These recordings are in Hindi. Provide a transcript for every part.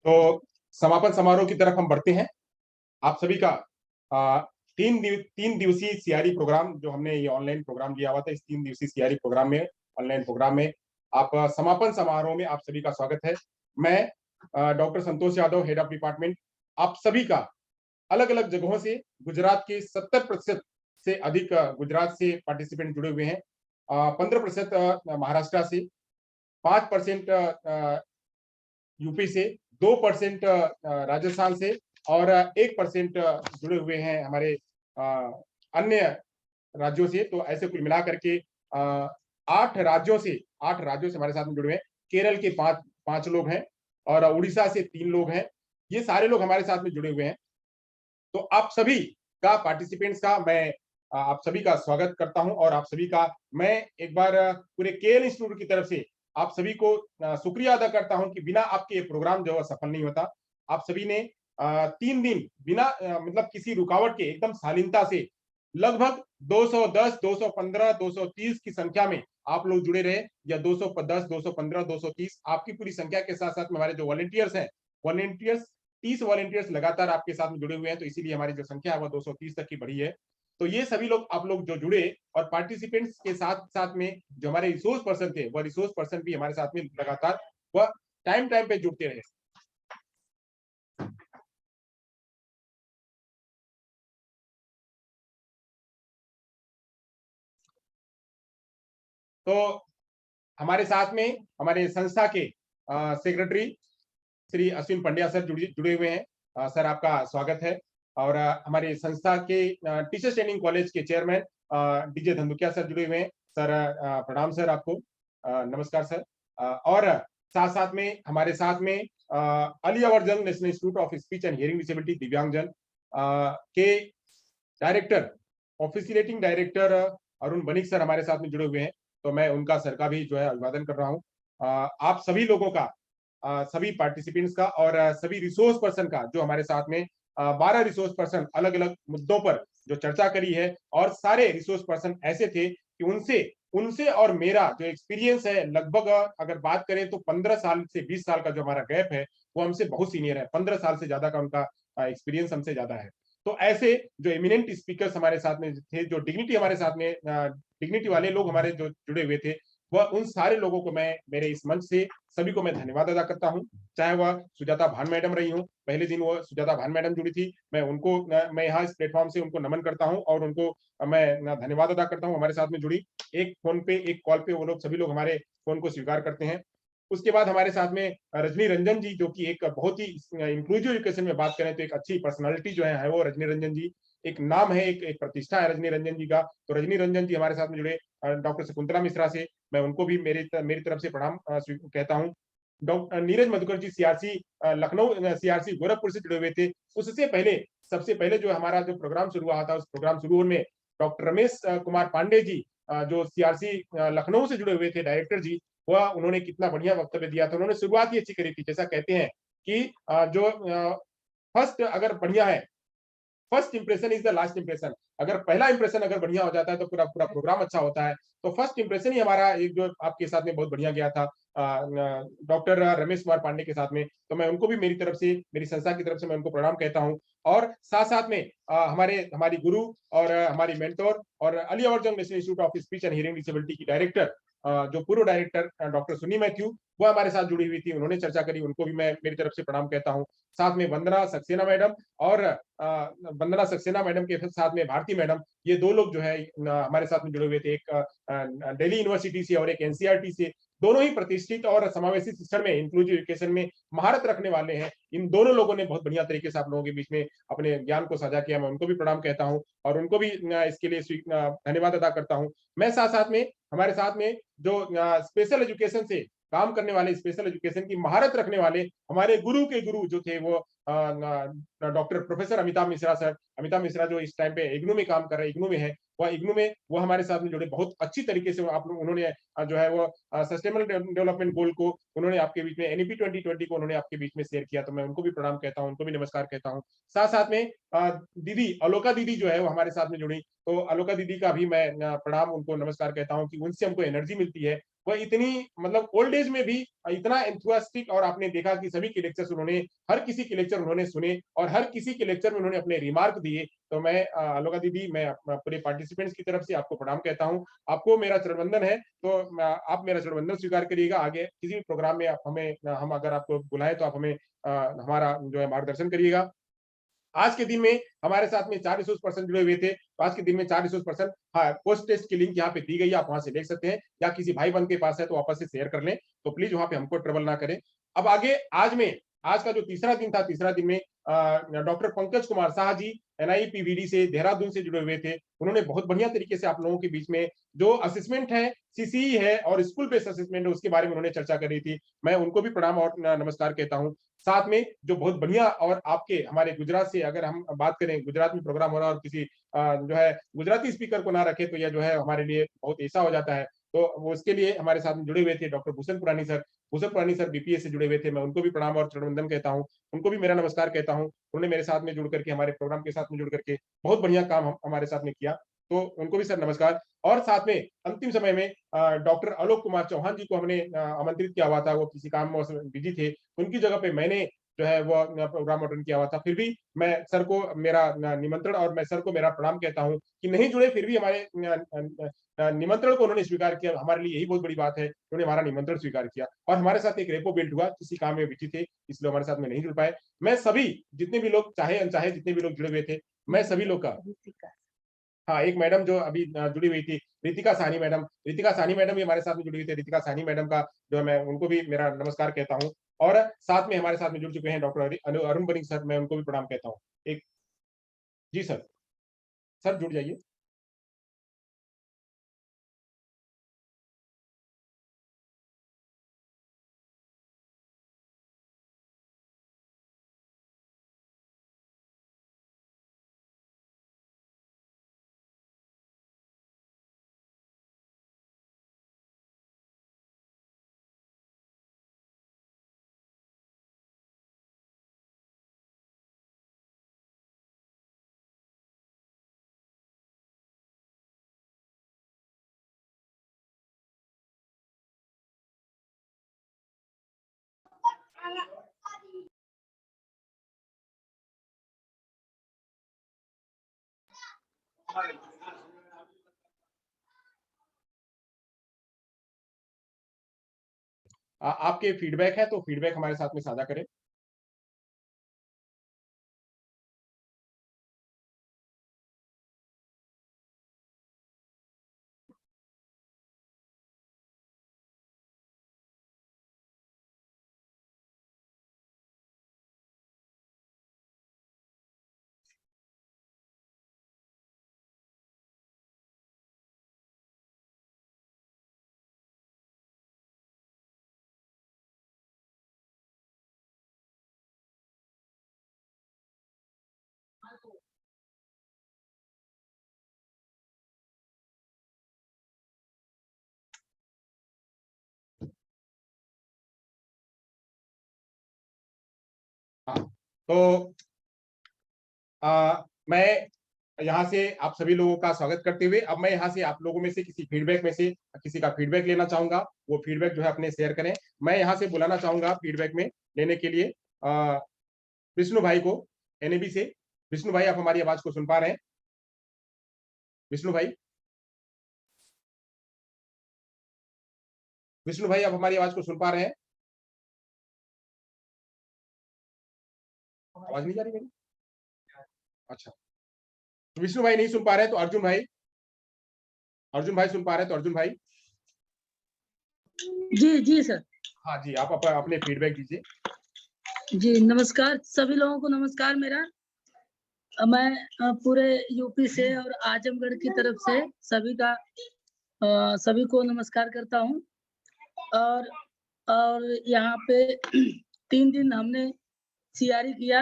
तो समापन समारोह की तरफ हम बढ़ते हैं। आप सभी का आ, 3 दिवसीय सीआरई प्रोग्राम जो हमने ये ऑनलाइन प्रोग्राम लिया हुआ था, इस 3 दिवसीय सीआरई प्रोग्राम में, ऑनलाइन प्रोग्राम में आप समापन समारोह में आप सभी का स्वागत है। मैं doctor Santosh Yadav, head of department, आप सभी का अलग अलग जगहों से, गुजरात के 70% से अधिक गुजरात से पार्टिसिपेंट जुड़े हुए हैं, 15% महाराष्ट्र से, 5% यूपी से, 2% राजस्थान से और 1% जुड़े हुए हैं हमारे अन्य राज्यों से। तो ऐसे कुल मिलाकर के 8 राज्यों से हमारे साथ में जुड़े हुए हैं। केरल के पांच लोग हैं और उड़ीसा से 3 लोग हैं। ये सारे लोग हमारे साथ में जुड़े हुए हैं। तो आप सभी का पार्टिसिपेंट्स का मैं आप सभी का स्वागत करता हूं और आप सभी का मैं एक बार पूरे केएल इंस्टीट्यूट की तरफ से आप सभी को शुक्रिया अदा करता हूं कि बिना आपके ये प्रोग्राम जो है सफल नहीं होता। आप सभी ने 3 दिन बिना मतलब किसी रुकावट के एकदम शालीनता से लगभग 210, 215, 230 की संख्या में आप लोग जुड़े रहे, या 210, 215, 230 आपकी पूरी संख्या के साथ साथ में हमारे जो वॉलंटियर्स हैं, वॉलंटियर्स 30 वॉलंटियर्स लगातार आपके साथ में जुड़े हुए हैं, तो इसीलिए हमारी जो संख्या है वो 230 तक की बढ़ी है। तो ये सभी लोग आप लोग जो जुड़े और पार्टिसिपेंट्स के साथ साथ में जो हमारे रिसोर्स पर्सन थे, वह रिसोर्स पर्सन भी हमारे साथ में लगातार वह टाइम टाइम पे जुड़ते रहे। तो हमारे साथ में हमारे संस्था के सेक्रेटरी श्री अश्विन पंड्या सर जुड़े हुए हैं। सर आपका स्वागत है। और हमारे संस्था के टीचर्स ट्रेनिंग कॉलेज के चेयरमैन डीजे धंधुकिया सर जुड़े हुए हैं। सर प्रणाम सर आपको। नमस्कार सर। और साथ साथ में हमारे साथ में Ali Yavar Jung national institute of speech and hearing disability दिव्यांगजन के director, officiating director Arun Banik sir हमारे साथ में जुड़े हुए हैं। तो मैं उनका सर का भी जो है अभिवादन कर रहा हूँ। आप सभी लोगों का, सभी पार्टिसिपेंट्स का और सभी रिसोर्स पर्सन का जो हमारे साथ में 12 रिसोर्स पर्सन अलग अलग मुद्दों पर जो चर्चा करी है, और सारे रिसोर्स पर्सन ऐसे थे कि उनसे उनसे और मेरा जो एक्सपीरियंस है, लगभग अगर बात करें तो 15 साल से 20 साल का जो हमारा गैप है, वो हमसे बहुत सीनियर है। 15 साल से ज्यादा का उनका एक्सपीरियंस हमसे ज्यादा है। तो ऐसे जो एमिनेंट स्पीकर्स हमारे साथ में थे, जो डिग्निटी हमारे साथ में डिग्निटी वाले लोग हमारे जो जुड़े हुए थे, वह उन सारे लोगों को मैं मेरे इस मंच से सभी को मैं धन्यवाद अदा करता हूं। चाहे वह सुजाता भान मैडम रही हूं, पहले दिन वो सुजाता भान मैडम जुड़ी थी, मैं उनको मैं यहाँ इस प्लेटफॉर्म से उनको नमन करता हूं और उनको मैं धन्यवाद अदा करता हूं। हमारे साथ में जुड़ी, एक फोन पे एक कॉल पे वो लोग सभी लोग हमारे फोन को स्वीकार करते हैं। उसके बाद हमारे साथ में रजनी रंजन जी, जो कि एक बहुत ही इंक्लूसिव एजुकेशन में बात करें तो एक अच्छी पर्सनालिटी जो है वो रजनी रंजन जी। एक नाम है, एक प्रतिष्ठा है रजनी रंजन जी का। तो रजनी रंजन जी हमारे साथ में जुड़े। डॉक्टर शकुंतला मिश्रा से मैं उनको भी मेरी तरफ से प्रणाम कहता हूँ। डॉक्टर नीरज मधुकर जी सीआरसी लखनऊ, सीआरसी गोरखपुर से जुड़े हुए थे। उससे पहले, सबसे पहले जो हमारा जो प्रोग्राम शुरू हुआ था, उस प्रोग्राम शुरू होने में डॉक्टर रमेश कुमार पांडे जी, जो सीआरसी लखनऊ से जुड़े हुए थे डायरेक्टर जी, वह उन्होंने कितना बढ़िया वक्तव्य दिया था। उन्होंने शुरुआत ही अच्छी करी थी। जैसा कहते हैं कि जो फर्स्ट अगर बढ़िया है, first impression is the last impression. अगर पहला इंप्रेशन अगर बढ़िया हो जाता है तो पूरा पूरा प्रोग्राम अच्छा होता है। तो फर्स्ट इंप्रेशन ही हमारा एक जो आपके साथ में बहुत बढ़िया गया था डॉक्टर रमेश कुमार पांडे के साथ में। तो मैं उनको भी मेरी तरफ से, मेरी संस्था की तरफ से मैं उनको प्रणाम कहता हूँ। और साथ साथ में हमारी गुरु और हमारी मेंटोर और Ali Yavar Jung national institute of speech and hearing disability की डायरेक्टर, जो पूर्व डायरेक्टर डॉक्टर सुनी मैथ्यू, वो हमारे साथ जुड़ी हुई थी। उन्होंने चर्चा करी, उनको भी मैं मेरी तरफ से प्रणाम कहता हूँ। साथ में वंदना सक्सेना मैडम और वंदना सक्सेना मैडम के साथ में भारती मैडम, ये दो लोग जो है हमारे साथ में जुड़े हुए थे। एक दिल्ली यूनिवर्सिटी से और एक एनसीईआरटी से। दोनों ही प्रतिष्ठित और समावेशी शिक्षण में, इंक्लूसिव एजुकेशन में महारत रखने वाले हैं। इन दोनों लोगों ने बहुत बढ़िया तरीके से आप लोगों के बीच में अपने ज्ञान को साझा किया। मैं उनको भी प्रणाम कहता हूँ और उनको भी इसके लिए धन्यवाद अदा करता हूँ। मैं साथ साथ में हमारे साथ में जो स्पेशल एजुकेशन से काम करने वाले, स्पेशल एजुकेशन की महारत रखने वाले हमारे गुरु के गुरु जो थे, वो doctor professor Amitabh Mishra sir. Amitabh Mishra जो इस टाइम पे इग्नू में काम कर रहे हैं, इग्नू में है, वह इग्नू में वो हमारे साथ में जुड़े। बहुत अच्छी तरीके से आप उन्होंने जो है वो सस्टेनेबल डेवलपमेंट गोल को उन्होंने आपके बीच में, एनईपी 2020 को उन्होंने आपके बीच में शेयर किया। तो मैं उनको भी प्रणाम कहता हूँ, उनको भी नमस्कार कहता हूँ। साथ साथ में दीदी अलोका दीदी जो है वो हमारे साथ में जुड़ी। तो अलोका दीदी का भी मैं प्रणाम, उनको नमस्कार कहता हूँ कि उनसे हमको एनर्जी मिलती है। वह इतनी मतलब ओल्ड एज में भी इतना एंथुसियास्टिक, और आपने देखा कि सभी के लेक्चर्स उन्होंने, हर किसी के लेक्चर उन्होंने सुने और हर किसी के लेक्चर में उन्होंने अपने रिमार्क दिए। तो मैं आलोका दीदी, मैं पूरे पार्टिसिपेंट्स की तरफ से आपको प्रणाम कहता हूँ। आपको मेरा चरणवंदन है, तो आप मेरा चरणवंदन स्वीकार करिएगा। आगे किसी भी प्रोग्राम में आप हमें, हम अगर आपको बुलाएं तो आप हमें हमारा जो है मार्गदर्शन करिएगा। आज के दिन में हमारे साथ में 4 रिसोर्स पर्सन जुड़े हुए थे, तो आज के दिन में 4 रिसोर्स पर्सन, हाँ, पोस्ट टेस्ट की लिंक यहाँ पे दी गई है, आप वहां से देख सकते हैं, या किसी भाई बंद के पास है तो वापस से शेयर कर लें, तो प्लीज वहां पे हमको ट्रबल ना करें। अब आगे आज का जो तीसरा दिन था, तीसरा दिन में डॉक्टर पंकज कुमार शाह जी NIPVD से देहरादून से जुड़े हुए थे। उन्होंने बहुत बढ़िया तरीके से आप लोगों के बीच में जो असेसमेंट है, CCE है और स्कूल बेस्ड असेसमेंट है, उसके बारे में उन्होंने चर्चा करी थी। मैं उनको भी प्रणाम और नमस्कार कहता हूँ। साथ में जो बहुत बढ़िया, और आपके हमारे गुजरात से अगर हम बात करें, गुजरात में प्रोग्राम हो रहा है और किसी जो है गुजराती स्पीकर को ना रखे तो यह जो है हमारे लिए बहुत ऐसा हो जाता है। तो वो उसके लिए हमारे साथ में जुड़े हुए थे डॉक्टर भूषण पुरानी सर। भूषण पुरानी सर BPS से जुड़े हुए थे, मैं उनको भी प्रणाम और चरणवंदन कहता हूँ, उनको भी मेरा नमस्कार कहता हूँ। उन्होंने मेरे साथ में जुड़ करके, हमारे प्रोग्राम के साथ में जुड़ करके बहुत बढ़िया काम हमारे साथ में किया, तो उनको भी सर नमस्कार। और साथ में अंतिम समय में डॉक्टर आलोक कुमार चौहान जी को हमने आमंत्रित किया हुआ था, वो किसी काम में बिजी थे, उनकी जगह पे मैंने जो है वो प्रोग्राम अटेंड किया हुआ था। फिर भी मैं सर को मेरा निमंत्रण, और मैं सर को मेरा प्रणाम कहता हूँ कि नहीं जुड़े फिर भी हमारे निमंत्रण को उन्होंने स्वीकार किया। हमारे लिए यही बहुत बड़ी बात है, उन्होंने हमारा निमंत्रण स्वीकार किया और हमारे साथ एक रेपो बिल्ड हुआ। किसी काम में बिजी थे, इसलिए हमारे साथ में नहीं जुड़ पाए। मैं सभी जितने भी लोग, चाहे अनचाहे जितने भी लोग जुड़े हुए थे, मैं सभी लोग का, हाँ, एक मैडम जो अभी जुड़ी हुई थी, रितिका साहनी मैडम, रितिका साहनी मैडम भी हमारे साथ में जुड़ी हुई थी। रितिका साहनी मैडम का जो है, मैं उनको भी मेरा नमस्कार कहता हूँ। और साथ में हमारे साथ में जुड़ चुके हैं डॉक्टर अरुण बनिक सर, मैं उनको भी प्रणाम कहता हूँ। एक जी सर, सर जुड़ जाइए। आपके फीडबैक है तो फीडबैक हमारे साथ में साझा करें। हाँ, तो मैं यहाँ से आप सभी लोगों का स्वागत करते हुए, अब मैं यहाँ से आप लोगों में से किसी फीडबैक में से किसी का फीडबैक लेना चाहूंगा। वो फीडबैक जो है अपने शेयर करें। मैं यहाँ से बुलाना चाहूंगा फीडबैक में लेने के लिए विष्णु भाई को, NAB से। विष्णु भाई, आप हमारी आवाज को सुन पा रहे हैं? विष्णु भाई, विष्णु भाई, आप हमारी आवाज को सुन पा रहे हैं? आवाज नहीं जा रही मेरी? अच्छा, विष्णु भाई नहीं सुन पा रहे हैं तो अर्जुन भाई, अर्जुन भाई सुन पा रहे हैं तो अर्जुन भाई। जी जी सर। हाँ जी, आप अपने फीडबैक दीजिए। जी नमस्कार, सभी लोगों को नमस्कार मेरा। मैं पूरे यूपी से और आजमगढ़ की तरफ से सभी को नमस्कार करता हूँ। और यहाँ पे 3 दिन हमने CRE किया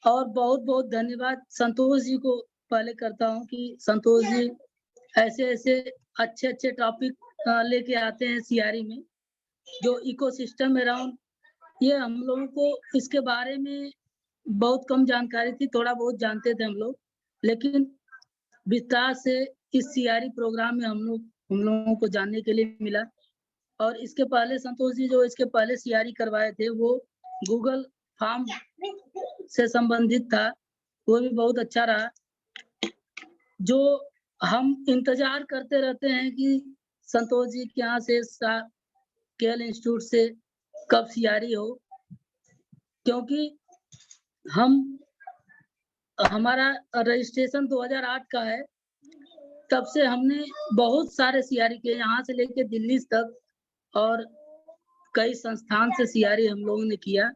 और बहुत बहुत धन्यवाद संतोष जी को पहले करता हूँ कि संतोष जी ऐसे ऐसे अच्छे अच्छे टॉपिक लेके आते हैं CRE में, जो इकोसिस्टम अराउंड, ये हम लोगों को इसके बारे में बहुत कम जानकारी थी, थोड़ा बहुत जानते थे हम लोग, लेकिन विस्तार से इस CRE प्रोग्राम में हम लोग हम लोगों को जानने के लिए मिला। और इसके पहले संतोष जी जो इसके पहले सीआरई करवाए थे वो गूगल फॉर्म से संबंधित था, वो भी बहुत अच्छा रहा। जो हम इंतजार करते रहते हैं कि संतोष जी के यहाँ से केएल इंस्टीट्यूट से कब सीआरई हो, क्योंकि हमारा रजिस्ट्रेशन 2008 का है। तब से हमने बहुत सारे सीआरई किए, यहाँ से लेके दिल्ली तक, और कई संस्थान से सीआरई हम लोगों ने किया।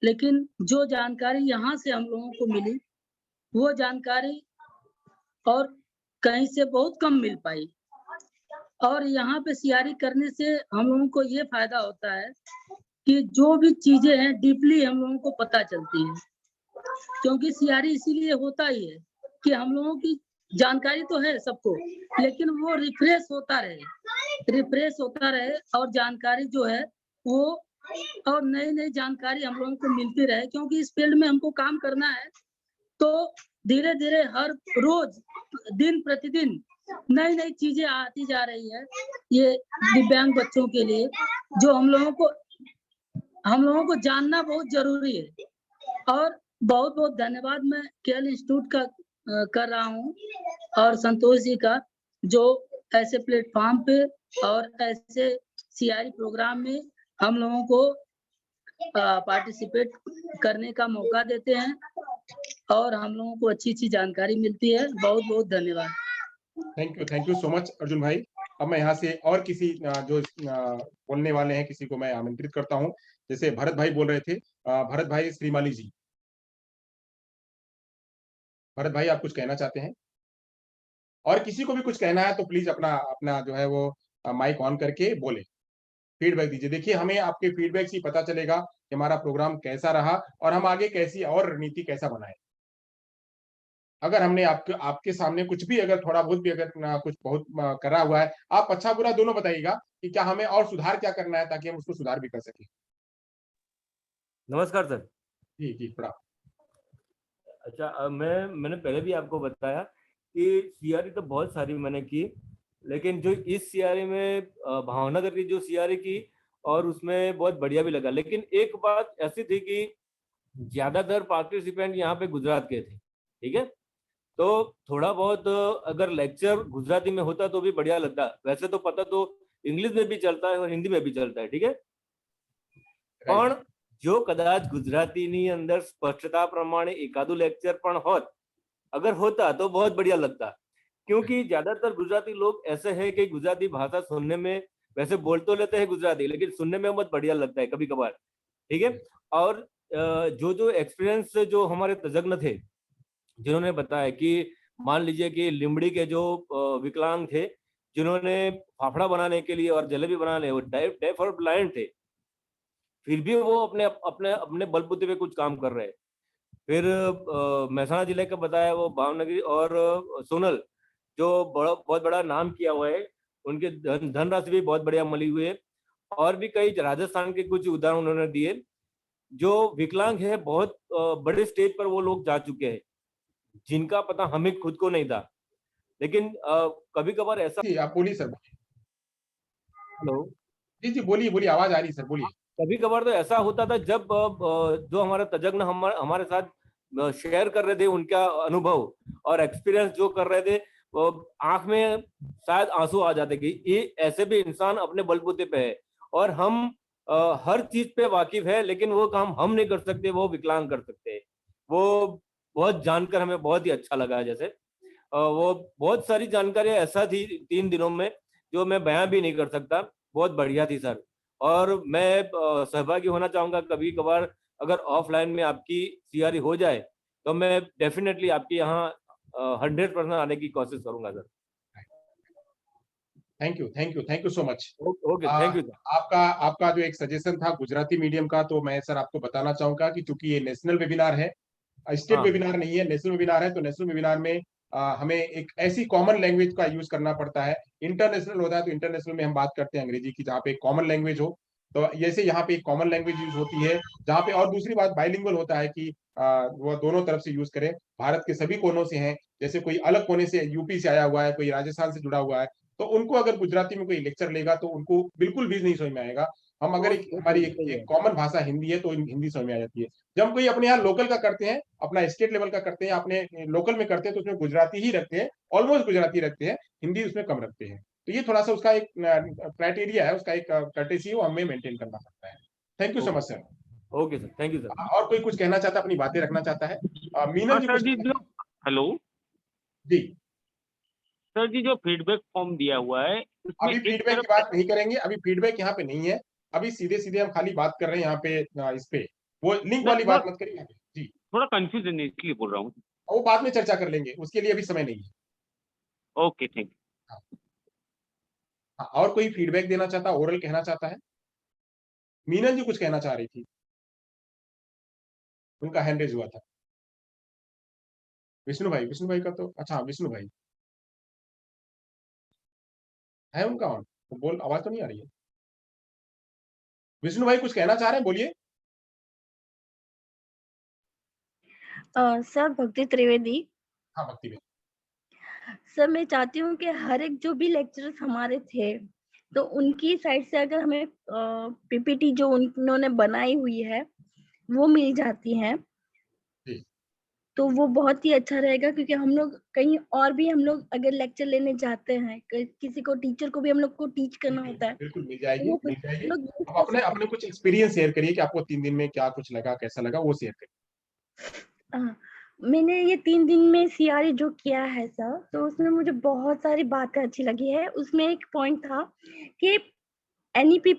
लेकिन जो जानकारी यहाँ से हम लोगों को मिली, वो जानकारी और कहीं से बहुत कम मिल पाई। और यहाँ पे सीआरई करने से हम लोगों को ये फायदा होता है कि जो भी चीजें हैं डीपली हम लोगों को पता चलती है, क्योंकि सीआरई इसीलिए होता ही है कि हम लोगों की जानकारी तो है सबको, लेकिन वो रिफ्रेश होता रहे और जानकारी जो है वो और नई जानकारी हम लोगों को मिलती रहे। क्योंकि इस फील्ड में हमको काम करना है, तो धीरे धीरे हर रोज दिन प्रतिदिन नई चीजें आती जा रही है ये दिव्यांग बच्चों के लिए, जो हम लोगों को जानना बहुत जरूरी है। और बहुत बहुत धन्यवाद मैं केएल इंस्टीट्यूट का कर रहा हूँ और संतोष जी का, जो ऐसे प्लेटफॉर्म पे और ऐसे सीआरई प्रोग्राम में हम लोगों को पार्टिसिपेट करने का मौका देते हैं और हम लोगों को अच्छी जानकारी मिलती है। बहुत बहुत धन्यवाद। Thank you so much Arjun भाई। अब मैं यहाँ से और किसी जो बोलने वाले हैं किसी को मैं आमंत्रित करता हूँ। जैसे भरत भाई बोल रहे थे, भरत भाई श्रीमाली जी। भरत भाई आप कुछ कहना चाहते हैं? और किसी को भी कुछ कहना है तो प्लीज अपना जो है वो माइक ऑन करके बोले, फीडबैक दीजिए। देखिए हमें आपके फीडबैक से पता चलेगा कि हमारा प्रोग्राम कैसा रहा और हम आगे कैसी और रणनीति कैसा बनाए। अगर हमने आपके सामने कुछ भी अगर थोड़ा बहुत भी अगर कुछ बहुत करा हुआ है, आप अच्छा बुरा दोनों बताइएगा कि क्या हमें और सुधार क्या करना है ताकि हम उसको सुधार भी कर सकें। नमस्कार सर। जी प्रणाम। अच्छा, मैंने पहले भी आपको बताया कि सीआरई तो बहुत सारी मैंने की, लेकिन जो इस सीआरई में भावनगर की जो सीआरई की और उसमें बहुत बढ़िया भी लगा। लेकिन एक बात ऐसी थी कि ज्यादातर पार्टिसिपेंट यहाँ पे गुजरात के थे, ठीक है, तो थोड़ा बहुत अगर लेक्चर गुजराती में होता तो भी बढ़िया लगता। वैसे तो पता तो इंग्लिश में भी चलता है और हिंदी में भी चलता है, ठीक है, પણ જો કદાચ ગુજરાતીની અંદર સ્પષ્ટતા પ્રમાણે એકાદું લેક્ચર પણ હોત, अगर होता तो बहुत बढ़िया लगता। क्योंकि ज्यादातर गुजराती लोग ऐसे हैं कि गुजराती भाषा सुनने में, वैसे बोल तो लेते हैं गुजराती, लेकिन सुनने में बहुत बढ़िया लगता है कभी कभार, ठीक है। और जो एक्सपीरियंस जो हमारे तज्ञ थे जिन्होंने बताया कि मान लीजिए कि लिमड़ी के जो विकलांग थे जिन्होंने फाफड़ा बनाने के लिए और जलेबी बनाने, वो डेफ और ब्लाइंड थे, फिर भी वो अपने अपने अपने बलबूते पे कुछ काम कर रहे हैं। फिर महसाणा जिले का बताया वो भावनगरी और सोनल जो बहुत बड़ा नाम किया हुआ है, उनके धनराशि भी बहुत बढ़िया मिली हुई है। और भी कई राजस्थान के कुछ उदाहरण उन्होंने दिए। जो विकलांग है बहुत बड़े स्टेज पर वो लोग जा चुके हैं जिनका पता हमें खुद को नहीं था। लेकिन कभी कभार ऐसा, आप बोलिए सर। हेलो जी बोलिए, आवाज आ रही है सर, बोलिए। कभी कभार तो ऐसा होता था जब जो हमारे तज्ञ हमारे साथ शेयर कर रहे थे उनका अनुभव और एक्सपीरियंस जो कर रहे थे, आंख में शायद आंसू आ जाते कि ये ऐसे भी इंसान अपने बलबूते पे है और हम हर चीज पे वाकिफ है, लेकिन वो काम हम नहीं कर सकते, वो विकलांग कर सकते हैं। वो बहुत जानकर हमें बहुत ही अच्छा लगा। जैसे वो बहुत सारी जानकारियां ऐसा थी 3 दिनों में जो मैं बयां भी नहीं कर सकता, बहुत बढ़िया थी सर। और मैं सहभागी होना चाहूंगा कभी कभार, अगर ऑफलाइन में आपकी सीआरई हो जाए तो मैं डेफिनेटली आपके यहाँ 100% आने की कोशिश करूंगा sir. Thank you so much. Okay, thank you sir. आपका जो एक सजेशन था गुजराती मीडियम का, तो मैं सर आपको बताना चाहूंगा कि चूंकि ये नेशनल वेबिनार है, स्टेट वेबिनार नहीं है, नेशनल वेबिनार है, तो नेशनल वेबिनार में हमें एक ऐसी कॉमन लैंग्वेज का यूज करना पड़ता है। इंटरनेशनल होता है तो इंटरनेशनल में हम बात करते हैं अंग्रेजी की, जहाँ पे कॉमन लैंग्वेज हो। तो जैसे यहाँ पे एक कॉमन लैंग्वेज यूज होती है जहाँ पे, और दूसरी बात बाइलिंगुअल होता है कि वो दोनों तरफ से यूज करें। भारत के सभी कोनों से हैं, जैसे कोई अलग कोने से यूपी से आया हुआ है, कोई राजस्थान से जुड़ा हुआ है, तो उनको अगर गुजराती में कोई लेक्चर लेगा तो उनको बिल्कुल भी नहीं समझ में आएगा। हम अगर हमारी एक कॉमन भाषा हिंदी है तो हिंदी समझ में आ जाती है। जब कोई अपने यहाँ लोकल का करते हैं, अपना स्टेट लेवल का करते हैं, अपने लोकल में करते हैं, तो उसमें गुजराती ही रखते हैं, ऑलमोस्ट गुजराती रखते हैं, हिंदी उसमें कम रखते हैं। तो ये थोड़ा सा उसका एक क्राइटेरिया है, उसका एक कर्टेसी है, वो हमें मेंटेन करना पड़ता है। Thank you so much sir. Okay sir, thank you sir. और कोई कुछ कहना चाहता है, अपनी बातें रखना चाहता है? मीनल जी सर जी कुछ? जो हेलो जी, सर जी, जो फीडबैक फॉर्म दिया हुआ है उसमें अभी एक फीडबैक की तरफ बात नहीं करेंगे, अभी फीडबैक यहाँ पे नहीं है। अभी सीधे सीधे हम खाली बात कर रहे हैं यहाँ पे इस पे, वो लिंक वाली बात मत करिए यहाँ पे। जी, थोड़ा कंफ्यूजन है इसलिए बोल रहा हूँ। वो बाद में चर्चा कर लेंगे, उसके लिए अभी समय नहीं है। Okay, thank you. हाँ, हाँ, और कोई फीडबैक देना चाहता, ओरल कहना चाहता है? मीनल जी कुछ कहना चाह रही थी, उनका हैंड रेज हुआ था। विष्णु भाई का तो अच्छा, विष्णु भाई है उनका ऑन, तो बोल, आवाज तो नहीं आ रही है। विष्णु भाई कुछ कहना चाह रहे हैं, बोलिए। सर भक्ति त्रिवेदी। हाँ भक्ति भाई। सर मैं चाहती हूँ कि हर एक जो भी लेक्चरर्स हमारे थे तो उनकी साइड से अगर हमें पीपीटी जो उन्होंने बनाई हुई है वो मिल जाती है जी, तो वो बहुत ही अच्छा रहेगा, क्योंकि हम लोग कहीं और भी हम लोग अगर लेक्चर लेने जाते हैं, किसी को टीचर को भी हम लोग को टीच करना होता है बिल्कुल मिल तो जाएगी, वो मिल जाएगी। लोग use अब कर अपने सकते अपने कुछ एक्सपीरियंस शेयर करिए कि आपको 3 दिन में क्या कुछ लगा, कैसा लगा, वो शेयर करिए। हैं। हाँ, मैंने ये 3 दिन में सीआरई जो किया है सर, तो उसमें मुझे बहुत सारी बातें अच्छी लगी है। उसमें एक पॉइंट था कि एनईपी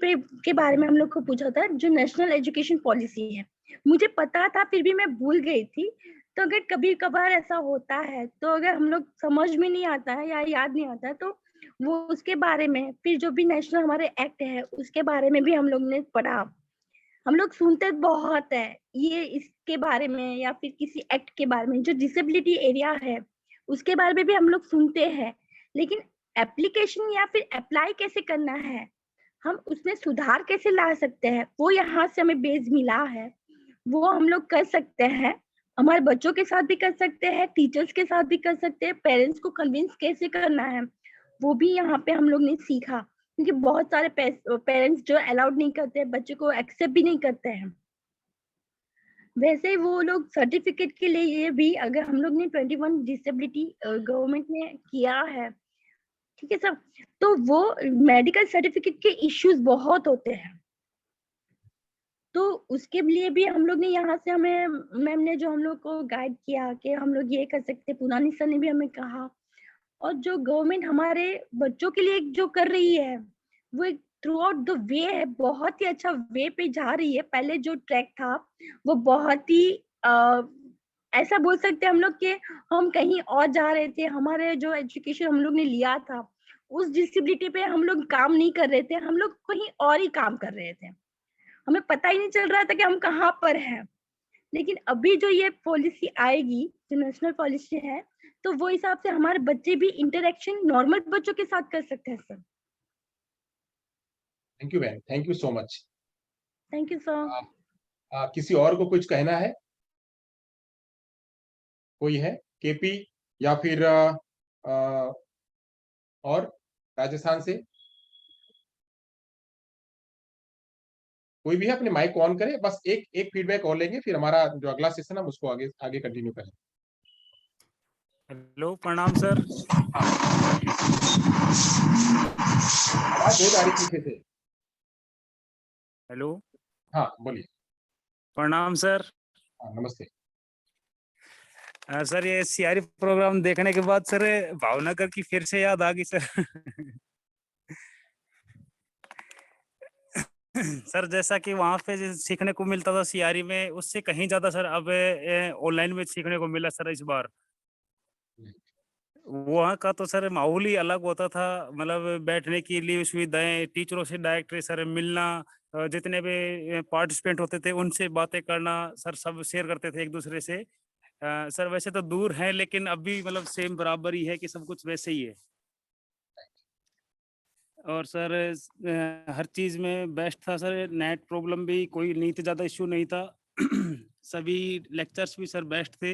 के बारे में हम लोग को पूछा था, जो नेशनल एजुकेशन पॉलिसी है। मुझे पता था फिर भी मैं भूल गई थी। तो अगर कभी कभार ऐसा होता है तो अगर हम लोग समझ में नहीं आता है या याद नहीं आता है तो वो उसके बारे में, फिर जो भी नेशनल हमारे एक्ट है उसके बारे में भी हम लोग ने पढ़ा। हम लोग सुनते बहुत है ये इसके बारे में या फिर किसी एक्ट के बारे में, जो डिसेबिलिटी एरिया है उसके बारे में भी हम लोग सुनते हैं, लेकिन एप्लीकेशन या फिर अप्लाई कैसे करना है, हम उसमें सुधार कैसे ला सकते हैं, वो यहाँ से हमें बेस मिला है। वो हम लोग कर सकते हैं, हमारे बच्चों के साथ भी कर सकते हैं, टीचर्स के साथ भी कर सकते हैं, पेरेंट्स को कन्विंस कैसे करना है वो भी यहाँ पे हम लोग ने सीखा। क्योंकि बहुत सारे पेरेंट्स जो अलाउड नहीं करते हैं, बच्चे को एक्सेप्ट भी नहीं करते हैं। वैसे ही वो लोग सर्टिफिकेट के लिए भी, अगर हम लोग ने 21 डिसेबिलिटी गवर्नमेंट ने किया है, ठीक है सर, तो वो मेडिकल सर्टिफिकेट के इश्यूज बहुत होते हैं। तो उसके लिए भी हम लोग ने यहाँ से, हमें मैम ने जो हम लोग को गाइड किया कि हम लोग ये कर सकते, पुरानी सर ने भी हमें कहा। और जो गवर्नमेंट हमारे बच्चों के लिए जो कर रही है वो एक थ्रू आउट द वे है, बहुत ही अच्छा वे पे जा रही है। पहले जो ट्रैक था वो बहुत ही ऐसा बोल सकते हैं हम लोग कि हम कहीं और जा रहे थे। हमारे जो एजुकेशन हम लोग ने लिया था उस डिसेबिलिटी पे हम लोग काम नहीं कर रहे थे, हम लोग कहीं और ही काम कर रहे थे, हमें पता ही नहीं चल रहा था कि हम कहाँ पर हैं। लेकिन अभी जो ये पॉलिसी आएगी, जो नेशनल पॉलिसी है, तो वो हिसाब से हमारे बच्चे भी इंटरेक्शन नॉर्मल बच्चों के साथ कर सकते हैं sir. Thank you ma'am, thank you so much. Thank you sir. किसी और को कुछ कहना है? कोई है? केपी या फिर और राजस्थान से कोई भी है? अपने माइक को ऑन करें, बस एक फीडबैक और लेंगे, फिर हमारा जो अगला सेशन है उसको आगे आगे कंटिन्यू करें। हेलो, प्रणाम सर। आवाज बहुत आ रही पीछे से। हेलो, हाँ बोलिए। प्रणाम सर। हाँ, नमस्ते। सर ये सीआरई प्रोग्राम देखने के बाद सर भावनगर की फिर से याद आ गई सर। सर जैसा कि वहाँ पे सीखने को मिलता था सीआरई में, उससे कहीं ज्यादा सर अब ऑनलाइन में सीखने को मिला सर इस बार। वहाँ का तो सर माहौल ही अलग होता था, मतलब बैठने के लिए सुविधाएं, टीचरों से डायरेक्ट सर मिलना, जितने भी पार्टिसिपेंट होते थे उनसे बातें करना, सर सब शेयर करते थे एक दूसरे से। सर वैसे तो दूर है लेकिन अभी मतलब सेम बराबर ही है कि सब कुछ वैसे ही है। और सर हर चीज में बेस्ट था सर, नेट प्रॉब्लम भी कोई नहीं थी, ज्यादा इश्यू नहीं था। सभी लेक्चर्स भी सर बेस्ट थे।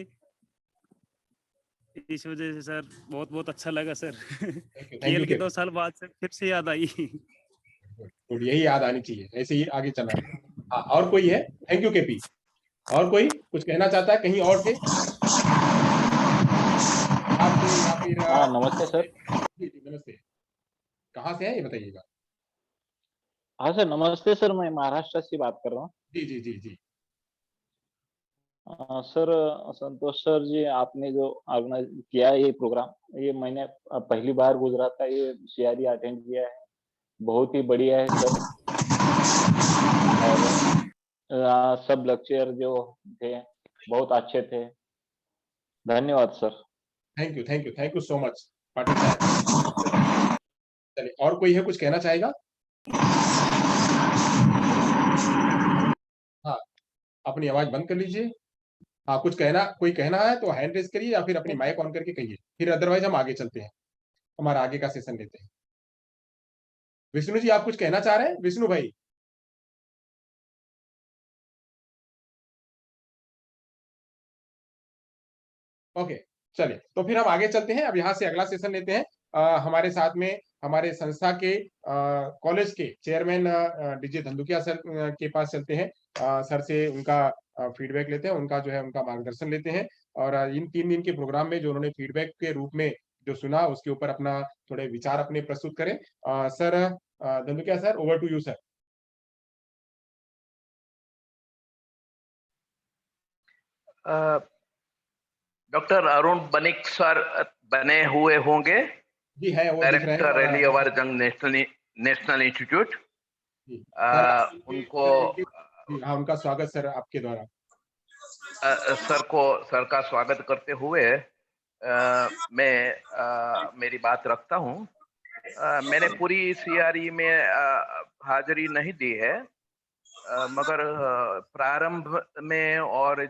इस वजह से सर बहुत बहुत अच्छा लगा सर। थैंक यू खेल के केपी। 2 साल बाद से फिर से याद आई। गुड, यही याद आनी चाहिए, ऐसे ही आगे चलना है। हाँ, और कोई है? Thank you KP. और कोई कुछ कहना चाहता है कहीं और से, आप से या फिर हाँ नमस्ते सर। जी जी नमस्ते। कहाँ से हैं ये बताइएगा? हाँ सर नमस्ते सर, मैं महाराष्ट्र से बात कर रहा हूँ। जी जी जी जी। सर संतोष सर जी, आपने जो ऑर्गेनाइज किया है ये प्रोग्राम, ये मैंने पहली बार गुजरात का ये सीआरई अटेंड किया है। बहुत ही बढ़िया है सर। और सब लेक्चर जो थे बहुत अच्छे थे। धन्यवाद sir. Thank you so much Patil साहब। चलिए, और कोई है कुछ कहना चाहेगा? हाँ, अपनी आवाज बंद कर लीजिए। हाँ, कुछ कहना, कोई कहना है तो हैंड रेज करिए या फिर अपनी माइक ऑन करके कहिए, फिर अदरवाइज हम आगे चलते हैं, हमारा आगे का सेशन लेते हैं। विष्णु जी, आप कुछ कहना चाह रहे हैं? विष्णु भाई। ओके, चलिए तो फिर हम आगे चलते हैं। अब यहाँ से अगला सेशन लेते हैं। हमारे साथ में हमारे संस्था के कॉलेज के चेयरमैन डीजे धंधुकिया सर के पास चलते हैं। सर से उनका फीडबैक लेते हैं, उनका जो है उनका मार्गदर्शन लेते हैं। और इन 3 दिन के प्रोग्राम में जो उन्होंने फीडबैक के रूप में जो सुना, उसके ऊपर अपना थोड़े विचार अपने प्रस्तुत करें। Sir Dhandhukia sir, over to you sir. Doctor Arun Banik sir बने हुए होंगे, जी है, वो दिख रहे हैं। डायरेक्टर रैली अवर जंग नेशनल इंस्टीट्यूट। जी सर, उनको जी हाँ, उनका स्वागत सर आपके द्वारा। सर का स्वागत करते हुए मैं मेरी बात रखता हूँ। मैंने पूरी सीआरई में हाजिरी नहीं दी है, मगर प्रारंभ में और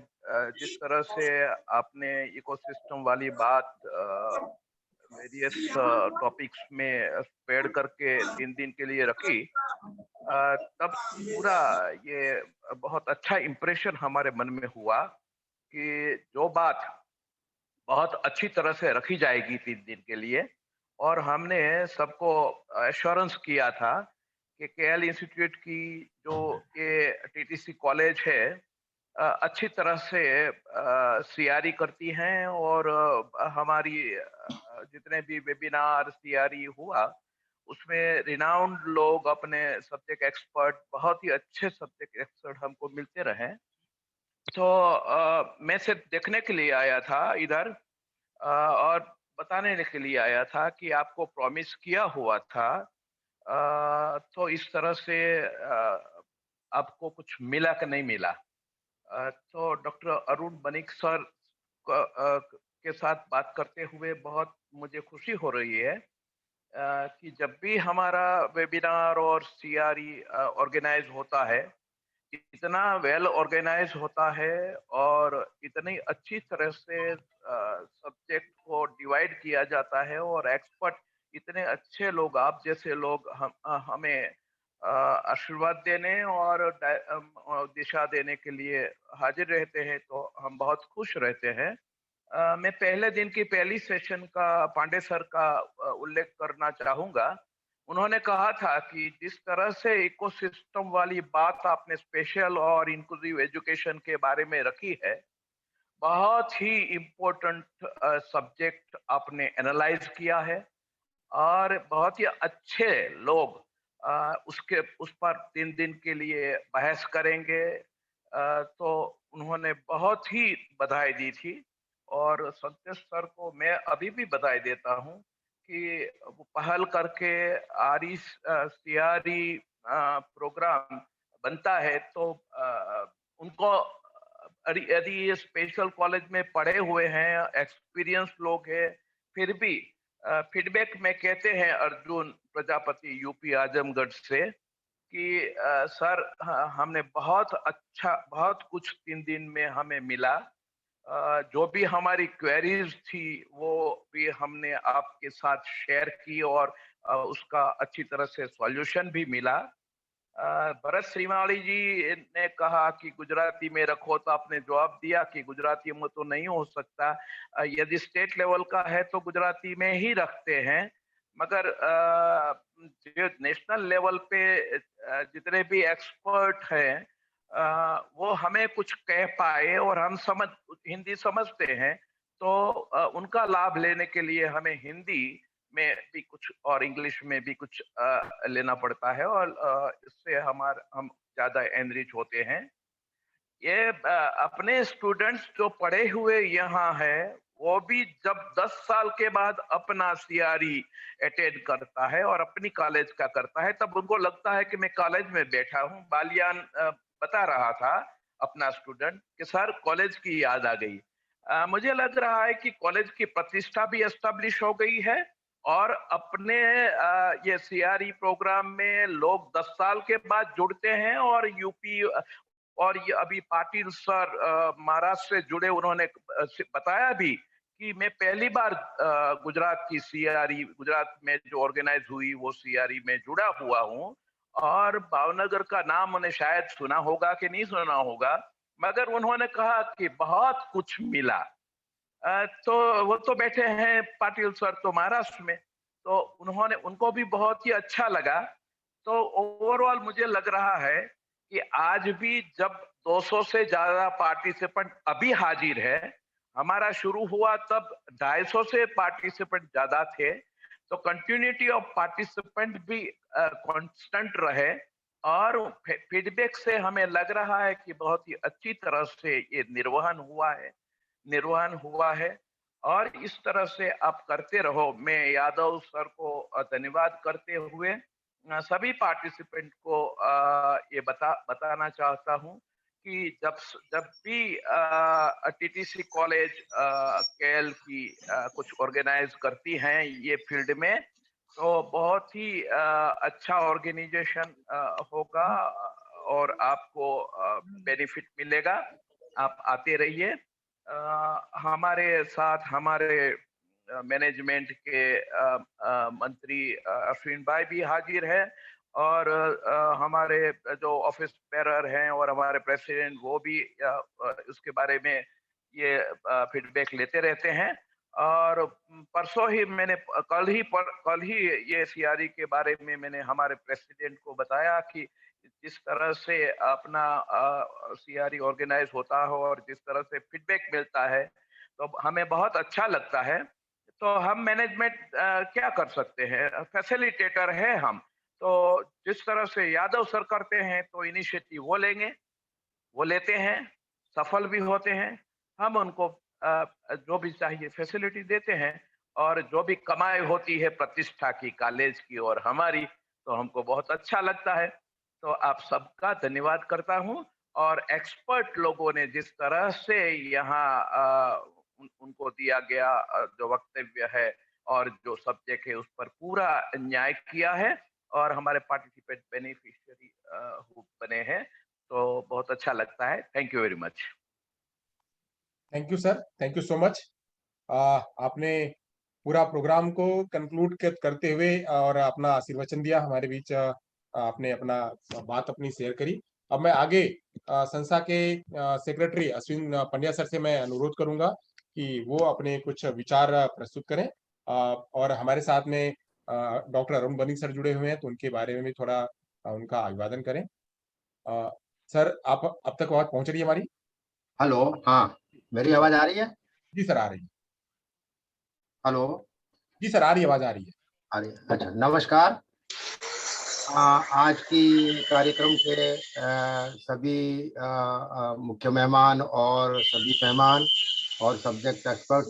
जिस तरह से आपने इकोसिस्टम वाली बात वेरियस टॉपिक्स में स्प्रेड करके 3 दिन के लिए रखी, तब पूरा ये बहुत अच्छा इम्प्रेशन हमारे मन में हुआ कि जो बात बहुत अच्छी तरह से रखी जाएगी 3 दिन के लिए। और हमने सबको एश्योरेंस किया था कि केएल इंस्टीट्यूट की जो ये टीटीसी कॉलेज है अच्छी तरह से सीआरई करती हैं, और हमारी जितने भी वेबिनार सीआरई हुआ उसमें रिनाउंड लोग, अपने सब्जेक्ट एक्सपर्ट, बहुत ही अच्छे सब्जेक्ट एक्सपर्ट हमको मिलते रहे। तो मैं सिर्फ देखने के लिए आया था इधर, और बताने के लिए आया था कि आपको प्रॉमिस किया हुआ था, तो इस तरह से आपको कुछ मिला कि नहीं मिला। तो डॉक्टर अरुण बनिक सर के साथ बात करते हुए बहुत मुझे खुशी हो रही है कि जब भी हमारा वेबिनार और सीआरई ऑर्गेनाइज होता है, इतना वेल ऑर्गेनाइज होता है और इतनी अच्छी तरह से सब्जेक्ट को डिवाइड किया जाता है, और एक्सपर्ट इतने अच्छे लोग, आप जैसे लोग हमें आशीर्वाद देने और दिशा देने के लिए हाजिर रहते हैं, तो हम बहुत खुश रहते हैं। मैं पहले दिन की पहली सेशन का पांडे सर का उल्लेख करना चाहूंगा। उन्होंने कहा था कि जिस तरह से इकोसिस्टम वाली बात आपने स्पेशल और इंक्लूसिव एजुकेशन के बारे में रखी है, बहुत ही इम्पोर्टेंट सब्जेक्ट आपने एनालाइज किया है, और बहुत ही अच्छे लोग उस पर 3 दिन के लिए बहस करेंगे। तो उन्होंने बहुत ही बधाई दी थी, और संतोष सर को मैं अभी भी बधाई देता हूँ कि वो पहल करके आरई सीआरई प्रोग्राम बनता है, तो उनको यदि ये स्पेशल कॉलेज में पढ़े हुए हैं, एक्सपीरियंस लोग हैं, फिर भी फीडबैक में कहते हैं अर्जुन प्रजापति यूपी आजमगढ़ से कि सर हमने बहुत अच्छा, बहुत कुछ 3 दिन में हमें मिला। जो भी हमारी क्वेरीज थी वो भी हमने आपके साथ शेयर की, और उसका अच्छी तरह से सॉल्यूशन भी मिला। भरत श्रीमाली जी ने कहा कि गुजराती में रखो, तो आपने जवाब दिया कि गुजराती में तो नहीं हो सकता, यदि स्टेट लेवल का है तो गुजराती में ही रखते हैं, मगर जो नेशनल लेवल पे जितने भी एक्सपर्ट हैं वो हमें कुछ कह पाए और हम हिंदी समझते हैं, तो उनका लाभ लेने के लिए हमें हिंदी में भी कुछ और इंग्लिश में भी कुछ लेना पड़ता है, और इससे हम ज्यादा एनरिच होते हैं। ये अपने स्टूडेंट्स जो पढ़े हुए यहाँ है, वो भी जब 10 साल के बाद अपना सीआरई अटेंड करता है और अपनी कॉलेज का करता है, तब उनको लगता है कि मैं कॉलेज में बैठा हूँ। बालियान बता रहा था अपना स्टूडेंट कि सर कॉलेज की याद आ गई। मुझे लग रहा है कि कॉलेज की प्रतिष्ठा भी एस्टेब्लिश हो गई है, और अपने ये सीआरई प्रोग्राम में लोग 10 साल के बाद जुड़ते हैं, और यूपी और ये अभी पाटिल सर महाराष्ट्र से जुड़े, उन्होंने बताया भी कि मैं पहली बार गुजरात की सीआरई, गुजरात में जो ऑर्गेनाइज हुई वो सीआरई में जुड़ा हुआ हूँ, और भावनगर का नाम उन्हें शायद सुना होगा कि नहीं सुना होगा, मगर उन्होंने कहा कि बहुत कुछ मिला। तो वो तो बैठे हैं पाटिल सर तो महाराष्ट्र में, तो उनको भी बहुत ही अच्छा लगा। तो ओवरऑल मुझे लग रहा है कि आज भी जब 200 से ज्यादा पार्टिसिपेंट अभी हाजिर है, हमारा शुरू हुआ तब 250 से पार्टिसिपेंट ज्यादा थे, तो कंटिन्यूटी ऑफ पार्टिसिपेंट भी कांस्टेंट रहे, और फीडबैक से हमें लग रहा है कि बहुत ही अच्छी तरह से ये निर्वहन हुआ है, और इस तरह से आप करते रहो। मैं यादव सर को धन्यवाद करते हुए सभी पार्टिसिपेंट को ये बताना चाहता हूँ कि जब भी टीटीसी कॉलेज केएल की कुछ ऑर्गेनाइज करती हैं ये फील्ड में, तो बहुत ही अच्छा ऑर्गेनाइजेशन होगा, और आपको बेनिफिट मिलेगा। आप आते रहिए। हमारे साथ हमारे मैनेजमेंट के मंत्री अश्विन भाई भी हाजिर है, और हमारे जो ऑफिस बेरर हैं और हमारे प्रेसिडेंट, वो भी उसके बारे में ये फीडबैक लेते रहते हैं। और परसों ही कल ही ये सीआरई के बारे में मैंने हमारे प्रेसिडेंट को बताया कि जिस तरह से अपना सीआरई ऑर्गेनाइज होता हो और जिस तरह से फीडबैक मिलता है, तो हमें बहुत अच्छा लगता है। तो हम मैनेजमेंट क्या कर सकते हैं, फैसिलिटेटर है हम। तो जिस तरह से यादव सर करते हैं, तो इनिशिएटिव वो लेते हैं, सफल भी होते हैं। हम उनको जो भी चाहिए फैसिलिटी देते हैं, और जो भी कमाई होती है प्रतिष्ठा की, कॉलेज की और हमारी, तो हमको बहुत अच्छा लगता है। तो आप सबका धन्यवाद करता हूँ, और एक्सपर्ट लोगों ने जिस तरह से यहाँ उनको दिया गया जो वक्तव्य है और जो सब्जेक्ट है, उस पर पूरा न्याय किया है, और हमारे पार्टिसिपेंट बेनिफिशियरी बने हैं, तो बहुत अच्छा लगता है। Thank you very much. Thank you sir, thank you so much. आपने पूरा प्रोग्राम को कंक्लूड करते हुए और अपना आशीर्वचन दिया हमारे बीच, आपने अपना बात अपनी शेयर करी। अब मैं आगे संस्था के सेक्रेटरी अश्विन पंड्या सर से मैं अनुरोध करूंगा कि वो अपने कुछ विचार प्रस्तुत करें, और हमारे साथ में डॉक्टर अरुण बनिक सर जुड़े हुए हैं, तो उनके बारे में भी थोड़ा उनका अभिवादन करें। सर, आप अब तक आवाज पहुंच रही है हमारी? हेलो, हाँ, मेरी आवाज आ रही है? जी सर, आ रही है। हेलो, जी सर, आ रही है, आवाज आ रही है। आ रही है। अच्छा, नमस्कार। आज की कार्यक्रम के सभी मुख्य मेहमान और सभी मेहमान और सब्जेक्ट एक्सपर्ट,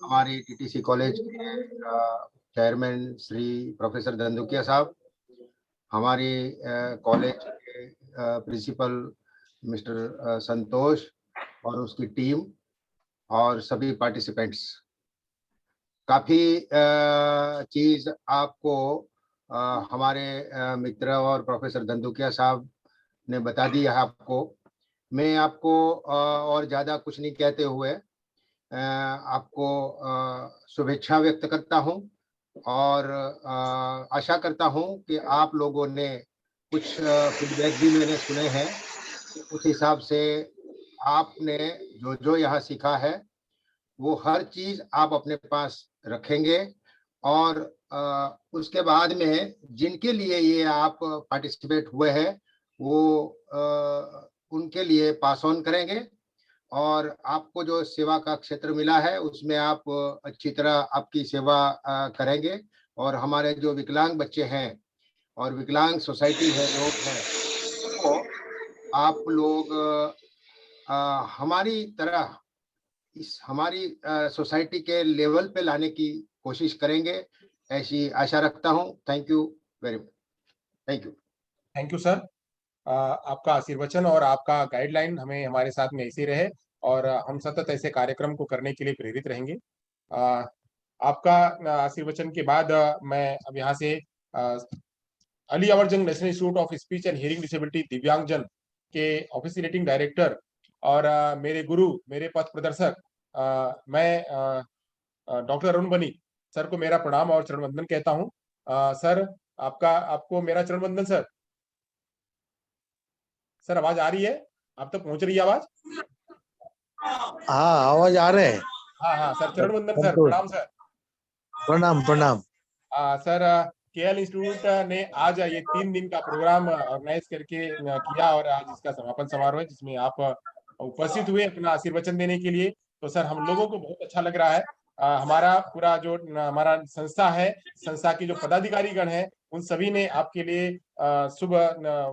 हमारी टीटीसी कॉलेज के चेयरमैन श्री प्रोफेसर धंधुकिया साहब, हमारी कॉलेज के प्रिंसिपल मिस्टर संतोष और उसकी टीम, और सभी पार्टिसिपेंट्स, काफ़ी चीज़ आपको हमारे मित्र और प्रोफेसर धंधुकिया साहब ने बता दी है आपको। मैं आपको और ज़्यादा कुछ नहीं कहते हुए आपको शुभेच्छा व्यक्त करता हूं, और आशा करता हूं कि आप लोगों ने कुछ फीडबैक भी मैंने सुने हैं। उस हिसाब से आपने जो जो यहाँ सीखा है वो हर चीज आप अपने पास रखेंगे और उसके बाद में जिनके लिए ये आप पार्टिसिपेट हुए हैं वो उनके लिए पास ऑन करेंगे और आपको जो सेवा का क्षेत्र मिला है उसमें आप अच्छी तरह आपकी सेवा करेंगे और हमारे जो विकलांग बच्चे हैं और विकलांग सोसाइटी है, लोग हैं, तो आप लोग हमारी तरह इस हमारी सोसाइटी के लेवल पे लाने की कोशिश करेंगे, ऐसी आशा रखता हूँ। Thank you very much. Thank you. Thank you sir. आपका आशीर्वचन और आपका गाइडलाइन हमें हमारे साथ में ऐसे रहे और हम सतत ऐसे कार्यक्रम को करने के लिए प्रेरित रहेंगे। आपका आशीर्वचन के बाद मैं अब यहाँ से Ali Yavar Jung national institute of speech and hearing disability दिव्यांगजन के ऑफिशिएटिंग डायरेक्टर और मेरे गुरु, मेरे पथ प्रदर्शक मैं डॉक्टर अरुण बनी सर को मेरा प्रणाम और चरण वंदन कहता हूँ। सर आपको मेरा चरण वंदन सर। सर आवाज आ रही है? आप तक पहुंच रही है आवाज? हाँ, आवाज आ रहे हैं। हाँ सर, चरण वंदन सर, प्रणाम सर। प्रणाम प्रणाम। सर केएल इंस्टीट्यूट ने आज ये 3 दिन का प्रोग्राम ऑर्गेनाइज करके किया और आज इसका समापन समारोह है जिसमें आप उपस्थित हुए अपना आशीर्वचन देने के लिए। तो सर हम लोगों को बहुत अच्छा लग रहा है। हमारा पूरा जो हमारा संस्था है, संस्था के जो पदाधिकारी गण हैं, उन सभी ने आपके लिए शुभ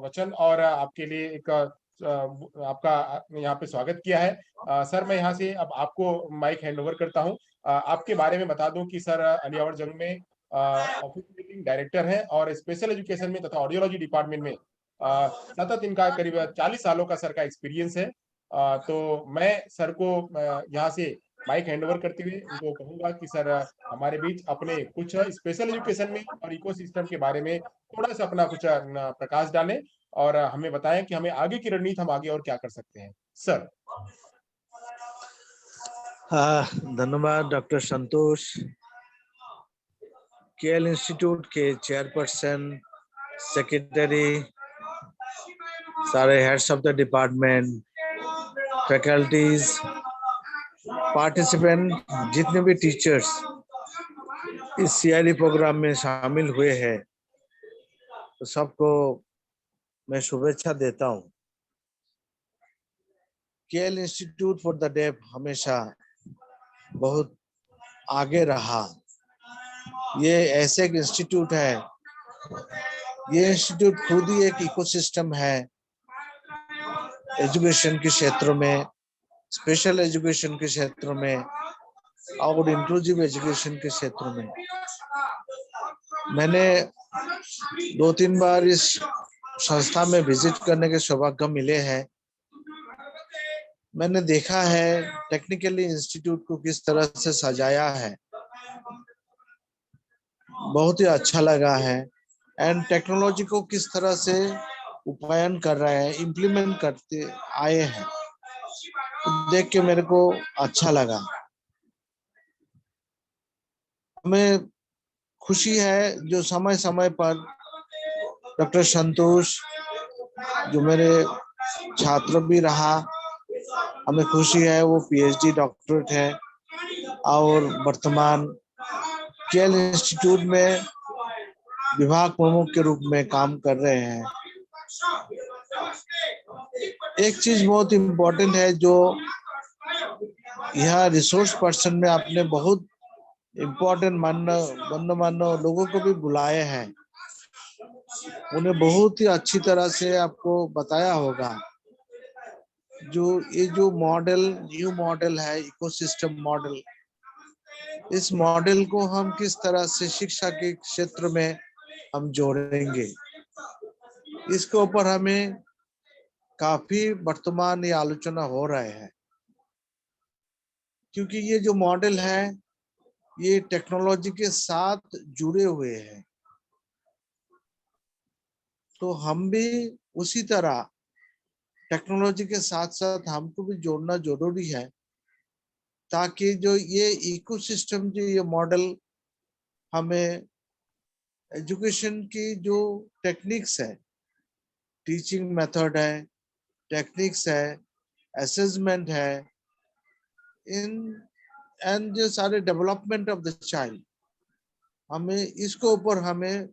वचन और आपके लिए एक आपका यहाँ पे स्वागत किया है। सर मैं यहाँ से अब आपको माइक हैंड ओवर करता हूँ। आपके बारे में बता दूं कि सर अली अवर जंग में ऑफिशिएटिंग डायरेक्टर हैं और स्पेशल एजुकेशन में तथा ऑडियोलॉजी डिपार्टमेंट में सतत इनका करीब 40 सालों का सर का एक्सपीरियंस है। तो मैं सर को यहाँ से माइक हैंडओवर करते हुए उनको कहूंगा कि सर हमारे बीच अपने कुछ स्पेशल एजुकेशन में और इकोसिस्टम के बारे में थोड़ा सा अपना कुछ प्रकाश डालें और हमें बताएं कि हमें आगे की रणनीति हम आगे और क्या कर सकते हैं सर। धन्यवाद डॉक्टर संतोष। केएल इंस्टीट्यूट के चेयरपर्सन, सेक्रेटरी, सारे heads of the department, faculties, participant, जितने भी टीचर्स इस सीआरई प्रोग्राम में शामिल हुए हैं, तो सबको मैं शुभेच्छा देता हूँ। KL institute for the deaf हमेशा बहुत आगे रहा। ये ऐसे एक इंस्टीट्यूट है, ये इंस्टीट्यूट खुद ही एक इकोसिस्टम है एजुकेशन के क्षेत्र में, स्पेशल एजुकेशन के क्षेत्र में और इंक्लूसिव एजुकेशन के क्षेत्र में। मैंने 2-3 बार इस संस्था में विजिट करने के सौभाग्य मिले हैं। मैंने देखा है टेक्निकली इंस्टीट्यूट को किस तरह से सजाया है, बहुत ही अच्छा लगा है। एंड टेक्नोलॉजी को किस तरह से उपायन कर रहे हैं, इम्प्लीमेंट करते आए हैं, देख के मेरे को अच्छा लगा। हमें खुशी है जो समय समय पर डॉक्टर संतोष जो मेरे छात्र भी रहा, हमें खुशी है वो पीएचडी डॉक्टरेट है और वर्तमान केएल इंस्टीट्यूट में विभाग प्रमुख के रूप में काम कर रहे हैं। एक चीज बहुत इम्पोर्टेंट है जो यहाँ रिसोर्स पर्सन में आपने बहुत इम्पोर्टेंट मान्य लोगों को भी बुलाए हैं, उन्हें बहुत ही अच्छी तरह से आपको बताया होगा जो मॉडल, न्यू मॉडल है, इकोसिस्टम मॉडल, इस मॉडल को हम किस तरह से शिक्षा के क्षेत्र में हम जोड़ेंगे, इसके ऊपर हमें काफी वर्तमान ये आलोचना हो रहे हैं। क्योंकि ये जो मॉडल है ये टेक्नोलॉजी के साथ जुड़े हुए हैं, तो हम भी उसी तरह टेक्नोलॉजी के साथ साथ हमको भी जोड़ना जरूरी है, ताकि जो ये इकोसिस्टम, जो ये मॉडल हमें एजुकेशन की जो टेक्निक्स है टीचिंग मेथड है, टेक्निक्स है, असेसमेंट है, इन एंड जो सारे डेवलपमेंट ऑफ द चाइल्ड, हमें इसके ऊपर हमें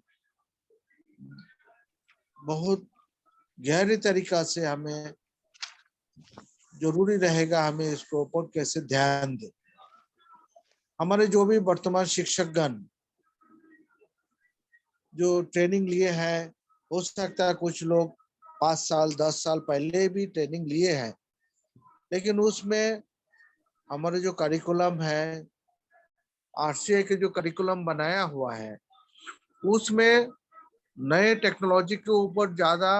बहुत गहरी तरीका से हमें जरूरी रहेगा, हमें इसके ऊपर कैसे ध्यान दें। हमारे जो भी वर्तमान शिक्षकगण जो ट्रेनिंग लिए हैं, हो सकता है कुछ लोग 5 साल 10 साल पहले भी ट्रेनिंग लिए हैं, लेकिन उसमें हमारे जो करिकुलम है, आरसीए के जो करिकुलम बनाया हुआ है, उसमें नए टेक्नोलॉजी के ऊपर ज्यादा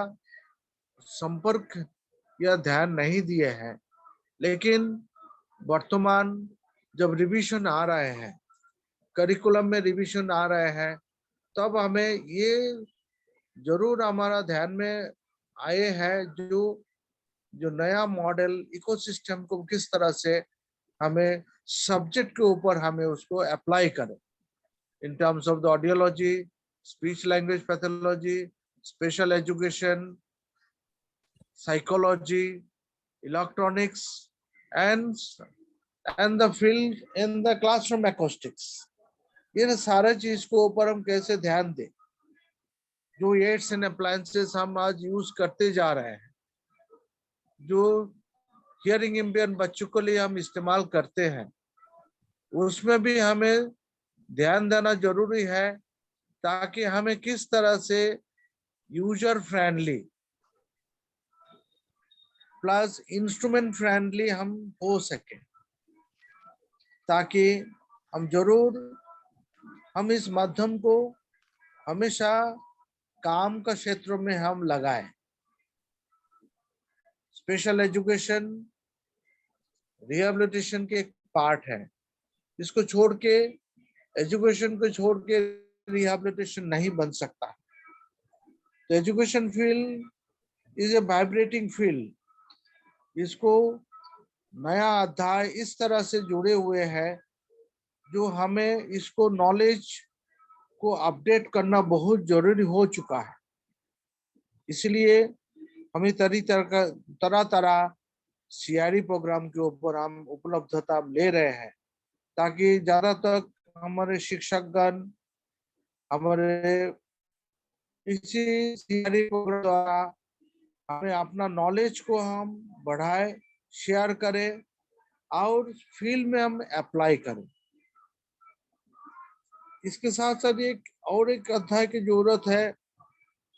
संपर्क या ध्यान नहीं दिए हैं। लेकिन वर्तमान जब रिवीजन आ रहे हैं, करिकुलम में रिवीजन आ रहे हैं, तब हमें ये जरूर हमारा ध्यान में आए हैं जो नया मॉडल इकोसिस्टम को किस तरह से हमें सब्जेक्ट के ऊपर हमें उसको अप्लाई करें, in terms of the audiology, speech language pathology, special education, psychology, electronics and the field in the classroom acoustics. ये सारे चीज को ऊपर हम कैसे ध्यान दें। जो एड्स एंड अप्लायंसेस हम आज यूज करते जा रहे हैं, जो हियरिंग इम्पेयर बच्चों के लिए हम इस्तेमाल करते हैं, उसमें भी हमें ध्यान देना जरूरी है, ताकि हमें किस तरह से user friendly plus instrument friendly हम हो सके, ताकि हम इस माध्यम को हमेशा काम का क्षेत्र में हम लगाएं। स्पेशल एजुकेशन रिहेबिलिटेशन के एक पार्ट है, इसको छोड़ के, एजुकेशन को छोड़ के रिहेबिलिटेशन नहीं बन सकता। तो education field is a vibrating field, इसको नया अध्याय इस तरह से जुड़े हुए हैं, जो हमें इसको नॉलेज को अपडेट करना बहुत जरूरी हो चुका है। इसलिए हमें तरह तरह सीआरई प्रोग्राम के ऊपर हम उपलब्धता ले रहे हैं, ताकि ज्यादा तक हमारे शिक्षकगण हमारे इसी सीआरई प्रोग्राम द्वारा हमें अपना नॉलेज को हम बढ़ाए, शेयर करें और फील्ड में हम अप्लाई करें। इसके साथ साथ एक अध्याय की जरूरत है,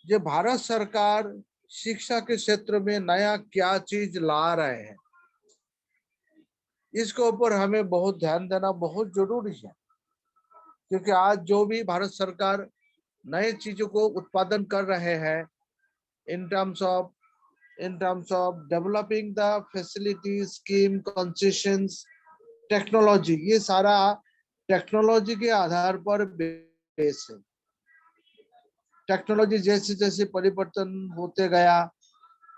जो भारत सरकार शिक्षा के क्षेत्र में नया क्या चीज ला रहे हैं, इसके ऊपर हमें बहुत ध्यान देना बहुत जरूरी है। क्योंकि आज जो भी भारत सरकार नए चीजों को उत्पादन कर रहे हैं, इन terms of developing the facility scheme concessions technology, ये सारा टेक्नोलॉजी के आधार पर बेस है। टेक्नोलॉजी जैसे जैसे परिवर्तन होते गया,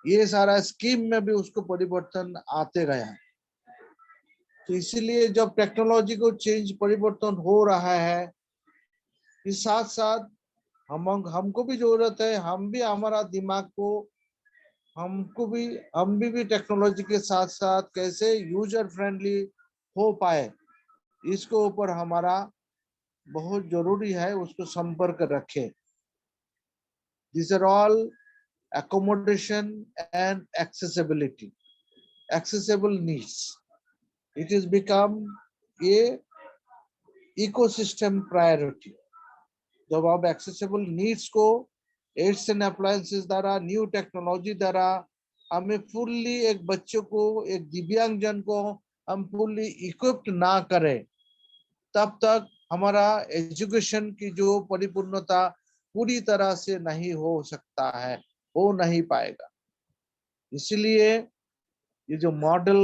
ये सारा स्कीम में भी उसको परिवर्तन आते गया। तो इसीलिए जब टेक्नोलॉजी को परिवर्तन हो रहा है, इस साथ साथ हमको भी जरूरत है, हम भी हमारा दिमाग को हम भी टेक्नोलॉजी के साथ साथ कैसे यूजर फ्रेंडली हो पाए, इसके ऊपर हमारा बहुत जरूरी है, उसको संपर्क रखें। These are all accommodation and accessibility, accessible needs. It has become a ecosystem priority. जब आप accessible needs को एड्स एंड अप्लायंसेस द्वारा, न्यू टेक्नोलॉजी द्वारा हमें फुल्ली एक बच्चों को, एक दिव्यांगजन को हम फुल्ली इक्विप्ड ना करें, तब तक हमारा एजुकेशन की जो परिपूर्णता पूरी तरह से नहीं हो सकता है, हो नहीं पाएगा। इसलिए ये जो मॉडल,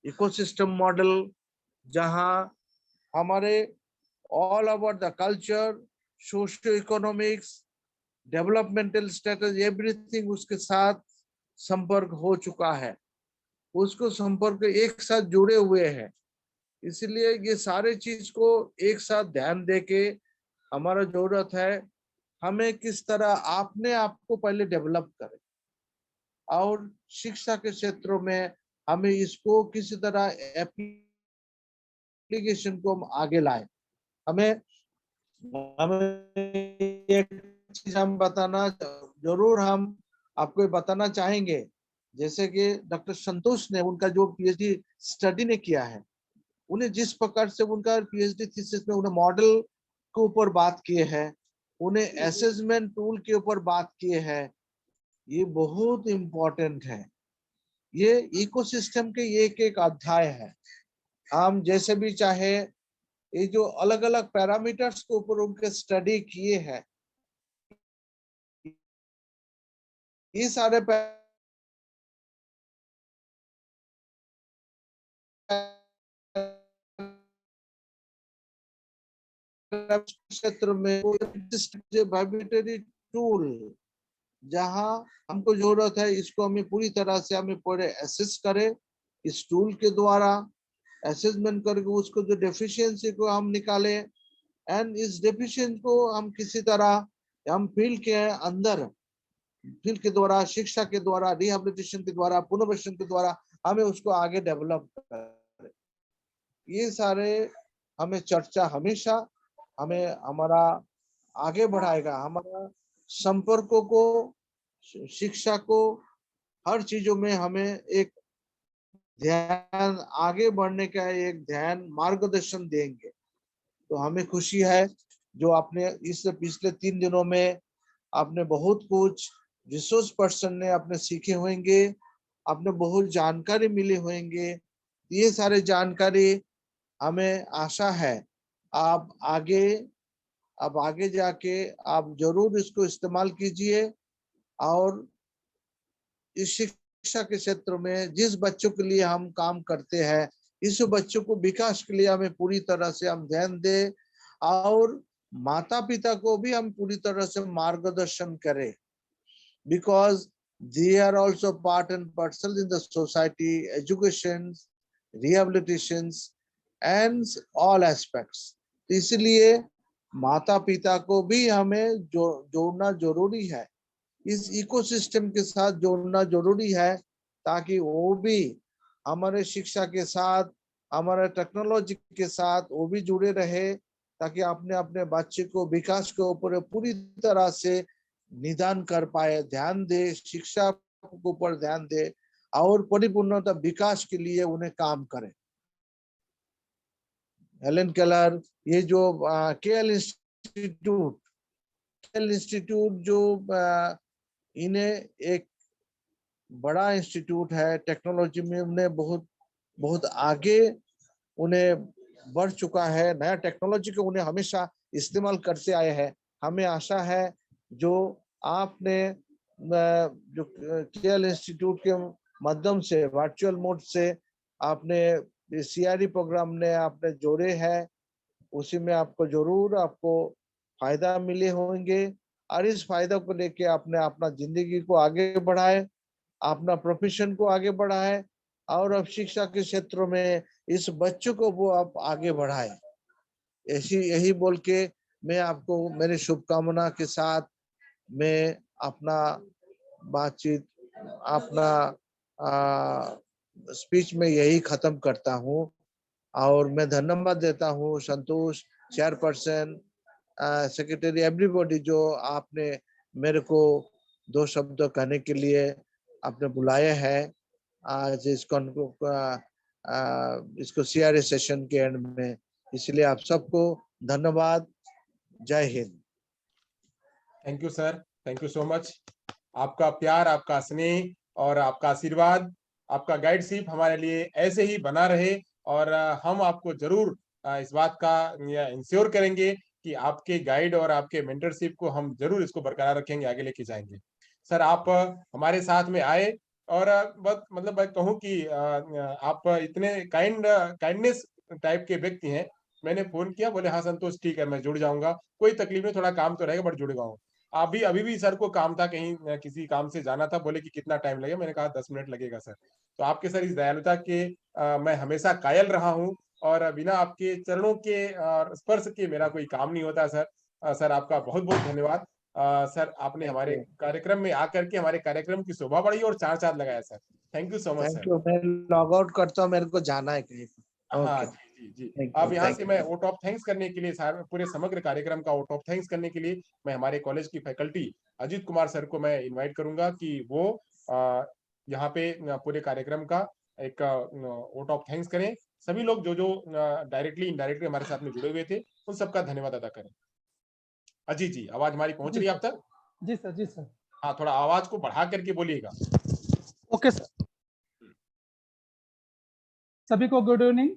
इकोसिस्टम मॉडल, जहां हमारे all over the culture, socio economics, developmental status, everything उसके साथ संपर्क हो चुका है, उसको संपर्क एक साथ जुड़े हुए हैं। इसलिए ये सारे चीज को एक साथ ध्यान देके हमारा जरूरत है हमें किस तरह आपने आपको पहले डेवलप करें और शिक्षा के क्षेत्रों में हमें इसको किसी तरह एप्लीकेशन को हम आगे लाए। हमें एक चीज हम बताना जरूर हम आपको बताना चाहेंगे, जैसे कि डॉक्टर संतोष ने उनका जो पीएचडी स्टडी ने किया है, उन्हें जिस प्रकार से उनका पीएचडी थीसिस में उन्हें मॉडल के ऊपर बात किए हैं, उन्हें असेसमेंट टूल के ऊपर बात किए हैं, ये बहुत इम्पोर्टेंट है। ये इकोसिस्टम के एक एक अध्याय है। हम जैसे भी चाहे ये जो अलग अलग पैरामीटर्स के ऊपर उनके स्टडी किए हैं, ये सारे क्षेत्र में वाइब्रेटरी टूल जहां हमको जरूरत है, इसको हमें पूरी तरह से हमें पहले असेस करें, इस टूल के द्वारा असेसमेंट करके उसको जो डेफिशिएंसी को हम निकालें एंड इस डेफिशिएंसी को हम किसी तरह हम फील्ड के अंदर, फील्ड के द्वारा, शिक्षा के द्वारा, रिहेबिलिटेशन के द्वारा, पुनर्वासन के द्वारा हमें उसको आगे डेवलप करें। ये सारे हमें चर्चा हमेशा हमें हमारा आगे बढ़ाएगा, हमारा संपर्कों को, शिक्षा को, हर चीजों में हमें एक ध्यान आगे बढ़ने का एक ध्यान मार्गदर्शन देंगे। तो हमें खुशी है जो आपने इस पिछले 3 दिनों में आपने बहुत कुछ रिसोर्स पर्सन ने आपने सीखे होंगे, आपने बहुत जानकारी मिली होंगे। ये सारे जानकारी हमें आशा है आप आगे जाके आप जरूर इसको इस्तेमाल कीजिए और इस शिक्षा के क्षेत्र में जिस बच्चों के लिए हम काम करते हैं, इस बच्चों को विकास के लिए हमें पूरी तरह से हम ध्यान दें और माता पिता को भी हम पूरी तरह से मार्गदर्शन करें, because they are also part and parcel in the society, education, rehabilitations and all aspects। इसलिए माता पिता को भी हमें जोड़ना जरूरी है, इस इकोसिस्टम के साथ जोड़ना जरूरी है, ताकि वो भी हमारे शिक्षा के साथ, हमारे टेक्नोलॉजी के साथ वो भी जुड़े रहे, ताकि अपने अपने बच्चे को विकास के ऊपर पूरी तरह से निदान कर पाए, ध्यान दे, शिक्षा के ऊपर ध्यान दे और परिपूर्णता विकास के लिए उन्हें काम करें। हेलेन केलर, ये जो केएल इंस्टीट्यूट जो इन्हें एक बड़ा इंस्टीट्यूट है, टेक्नोलॉजी में उन्हें बहुत आगे उन्हें बढ़ चुका है, नया टेक्नोलॉजी को उन्हें हमेशा इस्तेमाल करते आए हैं। हमें आशा है जो आपने जो केएल इंस्टीट्यूट के माध्यम से वर्चुअल मोड से आपने सीआरई प्रोग्राम ने आपने जोड़े हैं, उसी में आपको जरूर आपको फायदा मिले होंगे और इस फायदा को लेके आपने अपना जिंदगी को आगे बढ़ाए, अपना प्रोफेशन को आगे बढ़ाए और अब शिक्षा के क्षेत्र में इस बच्चों को वो आप आगे बढ़ाए। यही बोल के मैं आपको मेरी शुभकामना के साथ मैं अपना बातचीत, अपना स्पीच में यही खत्म करता हूँ और मैं धन्यवाद देता हूँ संतोष, चेयरपर्सन, सेक्रेटरी, एवरीबॉडी जो आपने मेरे को 2 शब्द कहने के लिए आपने बुलाया है आज इसको सीआरए सेशन के एंड में। इसलिए आप सबको धन्यवाद। जय Hind. Thank you sir, thank you so much. आपका प्यार, आपका स्नेह और आपका आशीर्वाद, आपका गाइडशिप हमारे लिए ऐसे ही बना रहे और हम आपको जरूर इस बात का इंश्योर करेंगे कि आपके गाइड और आपके मेंटरशिप को हम जरूर इसको बरकरार रखेंगे, आगे लेके जाएंगे। सर आप हमारे साथ में आए और बहुत मतलब मैं कहूँ कि आप इतने काइंडनेस टाइप के व्यक्ति हैं। मैंने फोन किया, बोले हाँ संतोष ठीक है मैं जुड़ जाऊंगा, कोई तकलीफ नहीं, थोड़ा काम तो रहेगा बट जुड़ जाऊंगा। अभी भी सर को काम था, कहीं किसी काम से जाना था, बोले कि कितना टाइम लगेगा, मैंने कहा 10 मिनट लगेगा सर। तो आपके सर इस दयालुता के मैं हमेशा कायल रहा हूँ और बिना आपके चरणों के स्पर्श के मेरा कोई काम नहीं होता सर। सर आपका बहुत बहुत धन्यवाद। सर आपने हमारे कार्यक्रम में आकर के हमारे कार्यक्रम की शोभा बढ़ाई और चार चांद लगाया sir. Thank you so much thank sir. You. मैं लॉग आउट करता हूँ, मेरे को जाना है कहीं। हाँ ओके, जी जी। थैंक अब यू, यहाँ थैंक से यू। मैं वोट ऑफ थैंक्स करने के लिए पूरे समग्र कार्यक्रम का वोट ऑफ थैंक्स करने के लिए मैं हमारे कॉलेज की फैकल्टी अजीत कुमार सर को मैं इनवाइट करूंगा कि वो यहाँ पे पूरे कार्यक्रम का एक वोट ऑफ थैंक्स करें। सभी लोग जो जो डायरेक्टली इनडायरेक्टली हमारे साथ में जुड़े हुए थे उन सबका धन्यवाद अदा करें। अजीत जी, आवाज हमारी पहुंच रही है आप तक? जी सर, जी सर। हाँ, थोड़ा आवाज को बढ़ा करके बोलिएगा। Okay sir. सभी को गुड इवनिंग।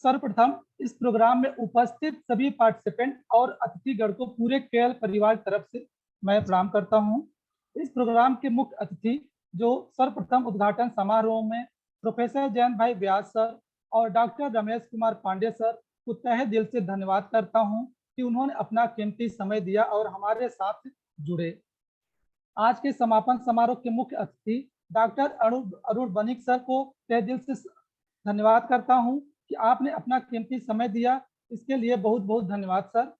सर्वप्रथम इस प्रोग्राम में उपस्थित सभी पार्टिसिपेंट और अतिथिगण को पूरे केएल परिवार की तरफ से मैं प्रणाम करता हूं। इस प्रोग्राम के मुख्य अतिथि जो सर्वप्रथम उद्घाटन समारोह में प्रोफेसर जयंत भाई व्यास सर और डॉक्टर रमेश कुमार पांडे सर को तहे दिल से धन्यवाद करता हूं कि उन्होंने अपना कीमती समय दिया और हमारे साथ जुड़े। आज के समापन समारोह के मुख्य अतिथि डॉक्टर अरुण बनिक सर को तहे दिल से धन्यवाद करता हूं कि आपने अपना कीमती समय दिया, इसके लिए बहुत बहुत धन्यवाद सर।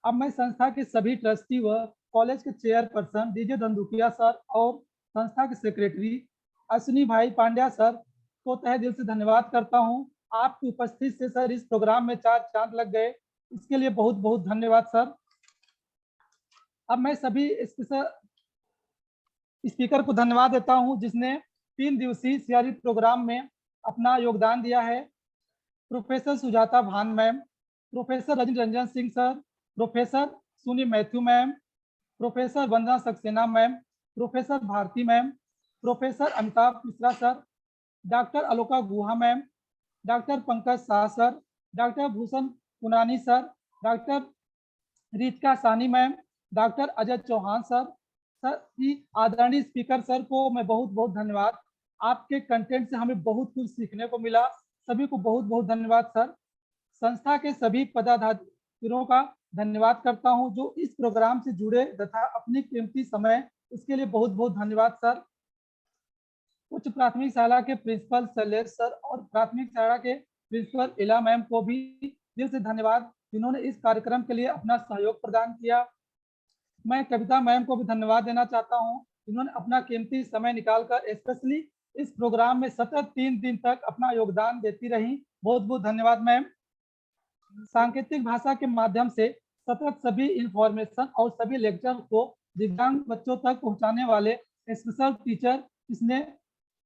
अब मैं संस्था के सभी ट्रस्टी व कॉलेज के चेयरपर्सन डीजे धंधुकिया सर और संस्था के सेक्रेटरी अश्विनी भाई पांड्या सर को तहे दिल से धन्यवाद करता हूं। आपकी उपस्थिति से सर इस प्रोग्राम में चार चांद लग गए, इसके लिए बहुत बहुत धन्यवाद सर। अब मैं सभी स्पीकर को धन्यवाद देता हूं जिसने 3 दिवसीय सीआरई प्रोग्राम में अपना योगदान दिया है। Professor Sujata Bhan ma'am, professor Rajni Ranjan Singh sir, professor Suni Mathew ma'am, professor Vandana Saxena ma'am, professor Bharti ma'am, professor Amitabh Mishra sir, doctor Aloka Guha ma'am, doctor Pankaj Shah sir, doctor Bhushan Punani sir, doctor Ritika Saini ma'am, doctor Ajay Chauhan sir की आदरणीय स्पीकर सर को मैं बहुत बहुत धन्यवाद। आपके कंटेंट से हमें बहुत कुछ सीखने को मिला, सभी को बहुत बहुत धन्यवाद सर। संस्था के सभी पदाधिकारियों का धन्यवाद करता हूं जो इस प्रोग्राम से जुड़े तथा अपनी कीमती समय, इसके लिए बहुत बहुत धन्यवाद सर। उच्च प्राथमिक शाला के प्रिंसिपल शैलेश सर और प्राथमिक शाला के प्रिंसिपल इला मैम को भी दिल से धन्यवाद जिन्होंने इस कार्यक्रम के लिए अपना सहयोग प्रदान किया। मैं कविता मैम को भी धन्यवाद देना चाहता हूं जिन्होंने अपना कीमती समय निकालकर स्पेशली इस प्रोग्राम में सतत 3 दिन तक अपना योगदान देती रही। बहुत बहुत धन्यवाद मैम। सांकेतिक भाषा के माध्यम से सतत सभी इंफॉर्मेशन और सभी लेक्चर को दिव्यांग बच्चों तक पहुंचाने वाले स्पेशल टीचर इसने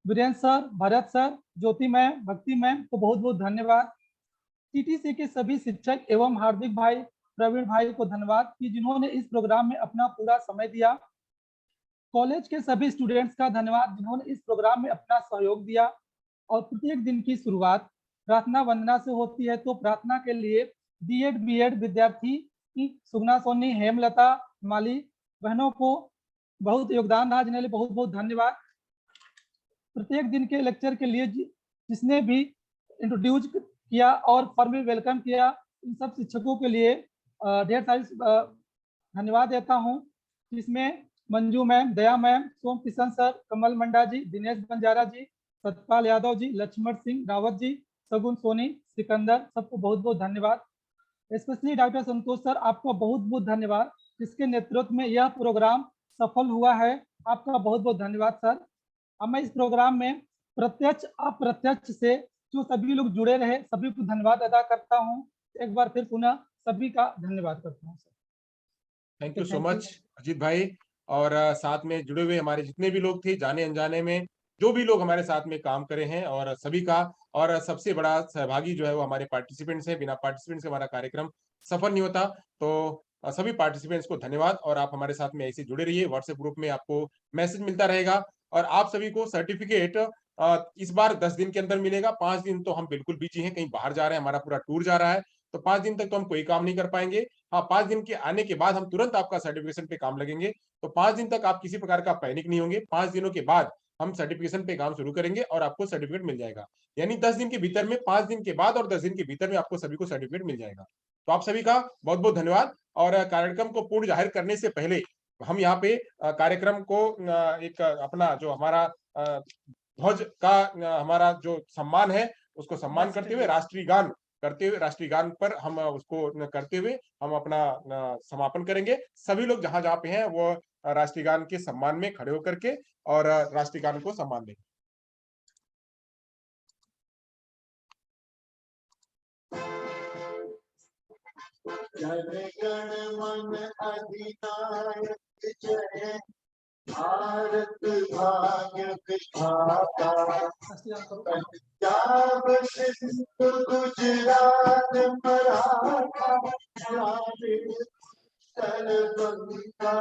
वीरेंद्र सर, भरत सर, ज्योति मैम, भक्ति मैम को बहुत बहुत धन्यवाद। टीटीसी के सभी शिक्षक एवं हार्दिक भाई, प्रवीण भाई को धन्यवाद कि जिन्होंने इस प्रोग्राम में अपना पूरा समय दिया। कॉलेज के सभी स्टूडेंट्स का धन्यवाद जिन्होंने इस प्रोग्राम में अपना सहयोग दिया। और प्रत्येक दिन की शुरुआत प्रार्थना वंदना से होती है, तो प्रार्थना के लिए बीएड बीएड विद्यार्थी सुगना सोनी, हेमलता, माली बहनों को बहुत योगदान रहा, जिन्हें बहुत बहुत धन्यवाद। प्रत्येक दिन के लेक्चर के लिए जिसने भी इंट्रोड्यूस किया और फॉर्मली वेलकम किया, इन सब शिक्षकों के लिए ढेर सारी धन्यवाद देता हूं, जिसमें मंजू मैम, दया मैम, सोम किशन सर, कमल मंडा जी, दिनेश बंजारा जी, सतपाल यादव जी, लक्ष्मण सिंह रावत जी, सगुन सोनी, सिकंदर, सबको बहुत बहुत धन्यवाद। स्पेशली डॉक्टर संतोष सर, आपका बहुत बहुत धन्यवाद जिसके नेतृत्व में यह प्रोग्राम सफल हुआ है। आपका बहुत बहुत धन्यवाद सर। अब मैं इस प्रोग्राम में प्रत्यक्ष अप्रत्यक्ष से जो सभी लोग जुड़े रहे, सभी को धन्यवाद अदा करता हूँ। एक बार फिर पुनः सभी का धन्यवाद करता हूँ sir. Thank you so much Ajit भाई। और साथ में जुड़े हुए हमारे जितने भी लोग थे, जाने अनजाने में जो भी लोग हमारे साथ में काम करे हैं, और सभी का, और सबसे बड़ा सहभागी जो है वो हमारे पार्टिसिपेंट्स है। बिना पार्टिसिपेंट्स के हमारा कार्यक्रम सफल नहीं होता। तो सभी पार्टिसिपेंट्स को धन्यवाद। और आप हमारे साथ में ऐसे जुड़े रहिए। व्हाट्सएप ग्रुप में आपको मैसेज मिलता रहेगा। और आप सभी को सर्टिफिकेट इस बार 10 दिन के अंदर मिलेगा। 5 दिन तो हम बिल्कुल बिजी हैं, कहीं बाहर जा रहे हैं, हमारा पूरा टूर जा रहा है, तो 5 दिन तक तो हम कोई काम नहीं कर पाएंगे। हाँ, 5 दिन के आने के बाद हम तुरंत आपका सर्टिफिकेशन पे काम लगेंगे। तो 5 दिन तक आप किसी प्रकार का पैनिक नहीं होंगे। 5 दिनों के बाद हम सर्टिफिकेशन पे काम शुरू करेंगे और आपको सर्टिफिकेट मिल जाएगा। यानी 10 दिन के भीतर में, 5 दिन के बाद और 10 दिन के भीतर में आपको सभी को सर्टिफिकेट मिल जाएगा। तो आप सभी का बहुत बहुत धन्यवाद। और कार्यक्रम को पूर्ण जाहिर करने से पहले हम यहाँ पे कार्यक्रम को एक अपना जो हमारा ध्वज का हमारा जो सम्मान है, उसको सम्मान करते हुए राष्ट्रीय गान करते हुए, राष्ट्रीय गान पर हम उसको करते हुए हम अपना समापन करेंगे। सभी लोग जहां जहां पे हैं वो राष्ट्रीय गान के सम्मान में खड़े होकर के और राष्ट्रीय गान को सम्मान देंगे। जय गण मन अधिनायक जय भारत भाग्य विधाता, पंजाब सिंध गुजरात मराठा द्राविड़ बंगा,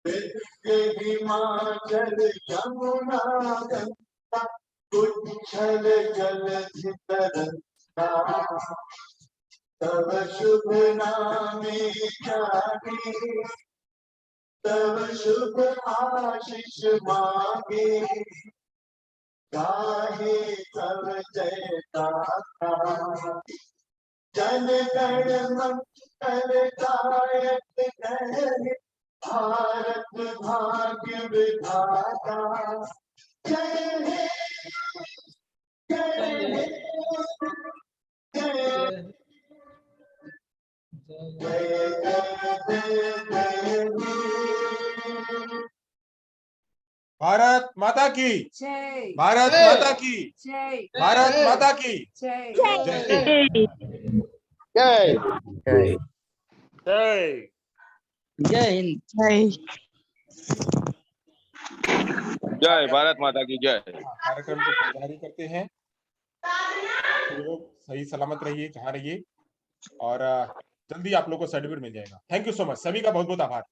विंध्य हिमाचल यमुना गंगा, उच्छल जलधि तरंगा, तव शुभ नामे जागे, तव शुभ आशीष मांगे, गाहे तव जय गाथा, जन गण मंगल गायक जय भारत भाग्य विधाता, जय हे जय हे जय भारत माता की जय, भारत माता की जय, भारत माता की जय, जय। जय जय जय हिंद। जय भारत माता की जय। कार्यक्रम को जारी करते हैं। आप लोग सही सलामत रहिए जहाँ रहिए और जल्दी आप लोग को सर्टिफिकेट मिल जाएगा। थैंक यू सो मच, सभी का बहुत बहुत आभार।